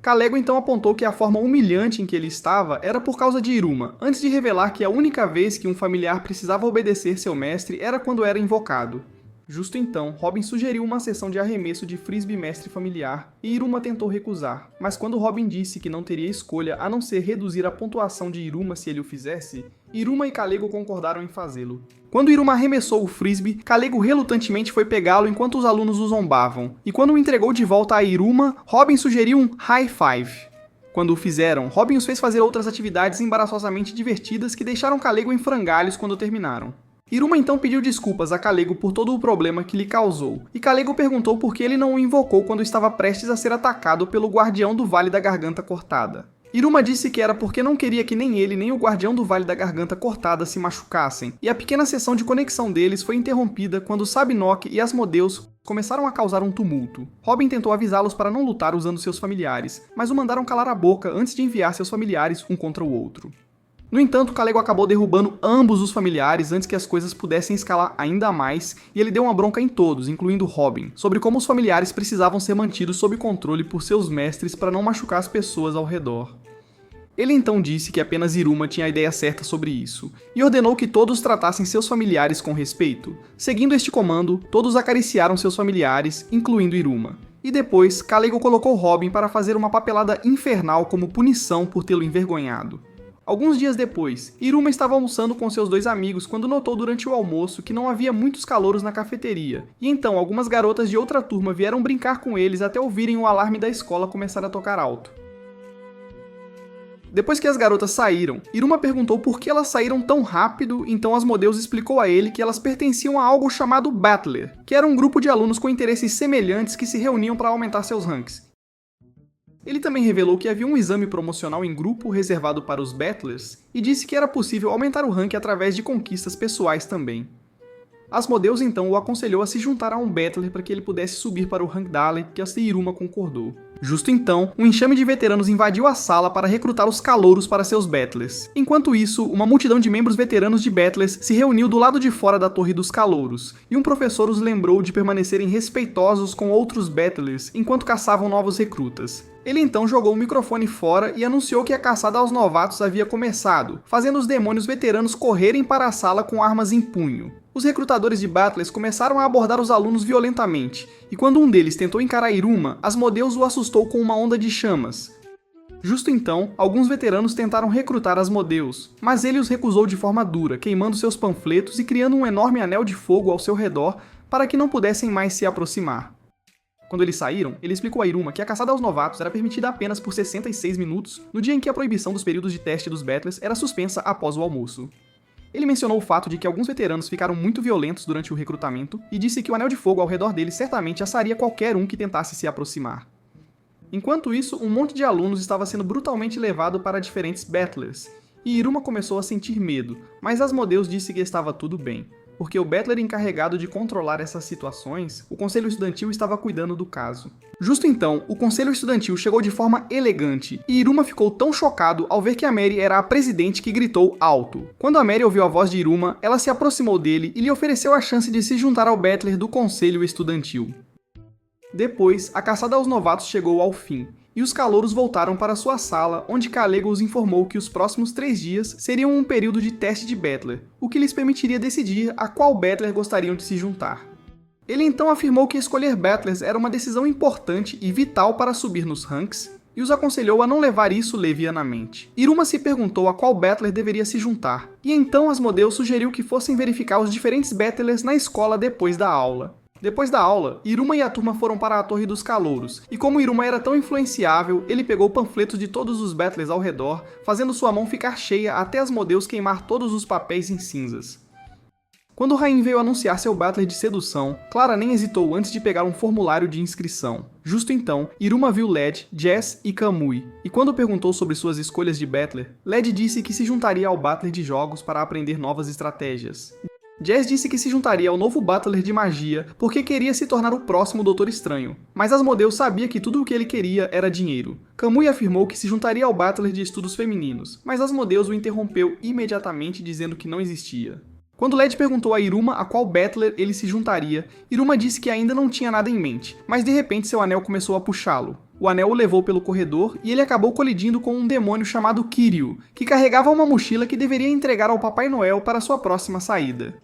Kalego então apontou que a forma humilhante em que ele estava era por causa de Iruma, antes de revelar que a única vez que um familiar precisava obedecer seu mestre era quando era invocado. Justo então, Robin sugeriu uma sessão de arremesso de frisbee mestre familiar, e Iruma tentou recusar, mas quando Robin disse que não teria escolha a não ser reduzir a pontuação de Iruma se ele o fizesse, Iruma e Kalego concordaram em fazê-lo. Quando Iruma arremessou o frisbee, Kalego relutantemente foi pegá-lo enquanto os alunos o zombavam, e quando o entregou de volta a Iruma, Robin sugeriu um high five. Quando o fizeram, Robin os fez fazer outras atividades embaraçosamente divertidas que deixaram Kalego em frangalhos quando terminaram. Iruma então pediu desculpas a Kalego por todo o problema que lhe causou, e Kalego perguntou por que ele não o invocou quando estava prestes a ser atacado pelo Guardião do Vale da Garganta Cortada. Iruma disse que era porque não queria que nem ele nem o Guardião do Vale da Garganta Cortada se machucassem, e a pequena sessão de conexão deles foi interrompida quando Sabinock e Asmodeus começaram a causar um tumulto. Robin tentou avisá-los para não lutar usando seus familiares, mas o mandaram calar a boca antes de enviar seus familiares um contra o outro. No entanto, Kalego acabou derrubando ambos os familiares antes que as coisas pudessem escalar ainda mais, e ele deu uma bronca em todos, incluindo Robin, sobre como os familiares precisavam ser mantidos sob controle por seus mestres para não machucar as pessoas ao redor. Ele então disse que apenas Iruma tinha a ideia certa sobre isso, e ordenou que todos tratassem seus familiares com respeito. Seguindo este comando, todos acariciaram seus familiares, incluindo Iruma. E depois, Kalego colocou Robin para fazer uma papelada infernal como punição por tê-lo envergonhado. Alguns dias depois, Iruma estava almoçando com seus dois amigos quando notou durante o almoço que não havia muitos calouros na cafeteria, e então algumas garotas de outra turma vieram brincar com eles até ouvirem o alarme da escola começar a tocar alto. Depois que as garotas saíram, Iruma perguntou por que elas saíram tão rápido, então Asmodeus explicou a ele que elas pertenciam a algo chamado Battler, que era um grupo de alunos com interesses semelhantes que se reuniam para aumentar seus ranks. Ele também revelou que havia um exame promocional em grupo reservado para os Battlers e disse que era possível aumentar o rank através de conquistas pessoais também. Asmodeus então o aconselhou a se juntar a um Battler para que ele pudesse subir para o rank Dale, que a Iruma concordou. Justo então, um enxame de veteranos invadiu a sala para recrutar os calouros para seus Battlers. Enquanto isso, uma multidão de membros veteranos de Battlers se reuniu do lado de fora da Torre dos Calouros, e um professor os lembrou de permanecerem respeitosos com outros Battlers enquanto caçavam novos recrutas. Ele então jogou o microfone fora e anunciou que a caçada aos novatos havia começado, fazendo os demônios veteranos correrem para a sala com armas em punho. Os recrutadores de Battlers começaram a abordar os alunos violentamente, e quando um deles tentou encarar Iruma, Asmodeus o assustou com uma onda de chamas. Justo então, alguns veteranos tentaram recrutar Asmodeus, mas ele os recusou de forma dura, queimando seus panfletos e criando um enorme anel de fogo ao seu redor para que não pudessem mais se aproximar. Quando eles saíram, ele explicou a Iruma que a caçada aos novatos era permitida apenas por 66 minutos, no dia em que a proibição dos períodos de teste dos Battlers era suspensa após o almoço. Ele mencionou o fato de que alguns veteranos ficaram muito violentos durante o recrutamento e disse que o anel de fogo ao redor deles certamente assaria qualquer um que tentasse se aproximar. Enquanto isso, um monte de alunos estava sendo brutalmente levado para diferentes Battlers, e Iruma começou a sentir medo, mas Asmodeus disse que estava tudo bem. porque o Battler encarregado de controlar essas situações, o Conselho Estudantil estava cuidando do caso. Justo então, o Conselho Estudantil chegou de forma elegante, e Iruma ficou tão chocado ao ver que a Mary era a presidente que gritou alto. Quando a Mary ouviu a voz de Iruma, ela se aproximou dele e lhe ofereceu a chance de se juntar ao Battler do Conselho Estudantil. Depois, a caçada aos novatos chegou ao fim, e os calouros voltaram para sua sala, onde Kalego os informou que os próximos 3 dias seriam um período de teste de Battler, o que lhes permitiria decidir a qual Battler gostariam de se juntar. Ele então afirmou que escolher Battlers era uma decisão importante e vital para subir nos ranks, e os aconselhou a não levar isso levianamente. Iruma se perguntou a qual Battler deveria se juntar, e então Asmodeu sugeriu que fossem verificar os diferentes Battlers na escola depois da aula. Depois da aula, Iruma e a turma foram para a Torre dos Calouros, e como Iruma era tão influenciável, ele pegou panfletos de todos os Battlers ao redor, fazendo sua mão ficar cheia até Asmodeus queimar todos os papéis em cinzas. Quando Rain veio anunciar seu Battler de sedução, Clara nem hesitou antes de pegar um formulário de inscrição. Justo então, Iruma viu Led, Jess e Kamui, e quando perguntou sobre suas escolhas de Battler, Led disse que se juntaria ao Battler de jogos para aprender novas estratégias. Jess disse que se juntaria ao novo Battler de magia porque queria se tornar o próximo Doutor Estranho, mas Asmodeus sabia que tudo o que ele queria era dinheiro. Kamui afirmou que se juntaria ao Battler de estudos femininos, mas Asmodeus o interrompeu imediatamente dizendo que não existia. Quando Led perguntou a Iruma a qual Battler ele se juntaria, Iruma disse que ainda não tinha nada em mente, mas de repente seu anel começou a puxá-lo. O anel o levou pelo corredor e ele acabou colidindo com um demônio chamado Kiryu, que carregava uma mochila que deveria entregar ao Papai Noel para sua próxima saída.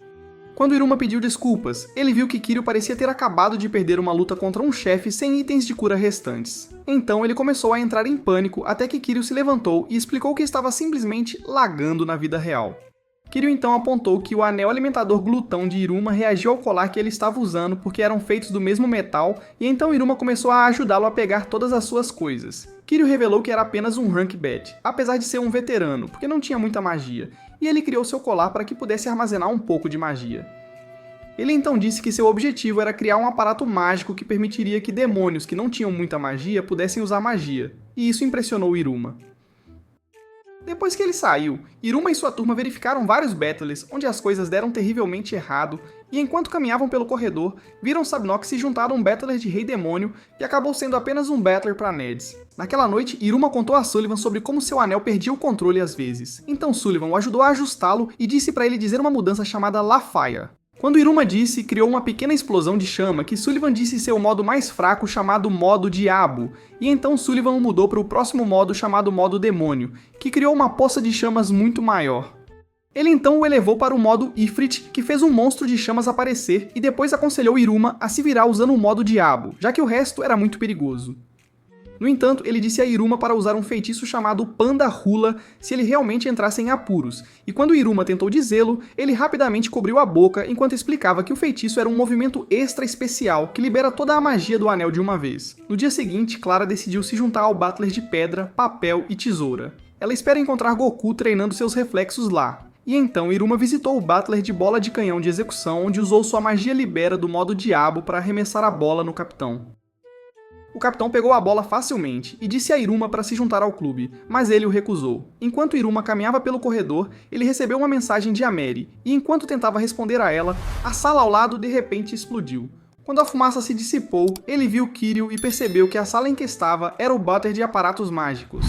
Quando Iruma pediu desculpas, ele viu que Kiryu parecia ter acabado de perder uma luta contra um chefe sem itens de cura restantes. Então ele começou a entrar em pânico até que Kiryu se levantou e explicou que estava simplesmente lagando na vida real. Kiryu então apontou que o anel alimentador glutão de Iruma reagiu ao colar que ele estava usando porque eram feitos do mesmo metal, e então Iruma começou a ajudá-lo a pegar todas as suas coisas. Kiryu revelou que era apenas um rank badge, apesar de ser um veterano, porque não tinha muita magia, e ele criou seu colar para que pudesse armazenar um pouco de magia. Ele então disse que seu objetivo era criar um aparato mágico que permitiria que demônios que não tinham muita magia pudessem usar magia, e isso impressionou Iruma. Depois que ele saiu, Iruma e sua turma verificaram vários Battlers onde as coisas deram terrivelmente errado, e enquanto caminhavam pelo corredor, viram Sabnok se juntar a um Battler de Rei Demônio e acabou sendo apenas um Battler para Neds. Naquela noite, Iruma contou a Sullivan sobre como seu anel perdia o controle às vezes. Então Sullivan o ajudou a ajustá-lo e disse para ele dizer uma mudança chamada Lafire. Quando Iruma disse, criou uma pequena explosão de chama que Sullivan disse ser o modo mais fraco chamado modo Diabo, e então Sullivan o mudou para o próximo modo chamado modo Demônio, que criou uma poça de chamas muito maior. Ele então o elevou para o modo Ifrit, que fez um monstro de chamas aparecer, e depois aconselhou Iruma a se virar usando o modo Diabo, já que o resto era muito perigoso. No entanto, ele disse a Iruma para usar um feitiço chamado Panda Hula se ele realmente entrasse em apuros, e quando Iruma tentou dizê-lo, ele rapidamente cobriu a boca enquanto explicava que o feitiço era um movimento extra especial que libera toda a magia do anel de uma vez. No dia seguinte, Clara decidiu se juntar ao Battler de pedra, papel e tesoura. Ela espera encontrar Goku treinando seus reflexos lá. E então Iruma visitou o Battler de bola de canhão de execução, onde usou sua magia libera do modo Diabo para arremessar a bola no capitão. O capitão pegou a bola facilmente e disse a Iruma para se juntar ao clube, mas ele o recusou. Enquanto Iruma caminhava pelo corredor, ele recebeu uma mensagem de Ameri, e enquanto tentava responder a ela, a sala ao lado de repente explodiu. Quando a fumaça se dissipou, ele viu Kiryu e percebeu que a sala em que estava era o Battler de aparatos mágicos.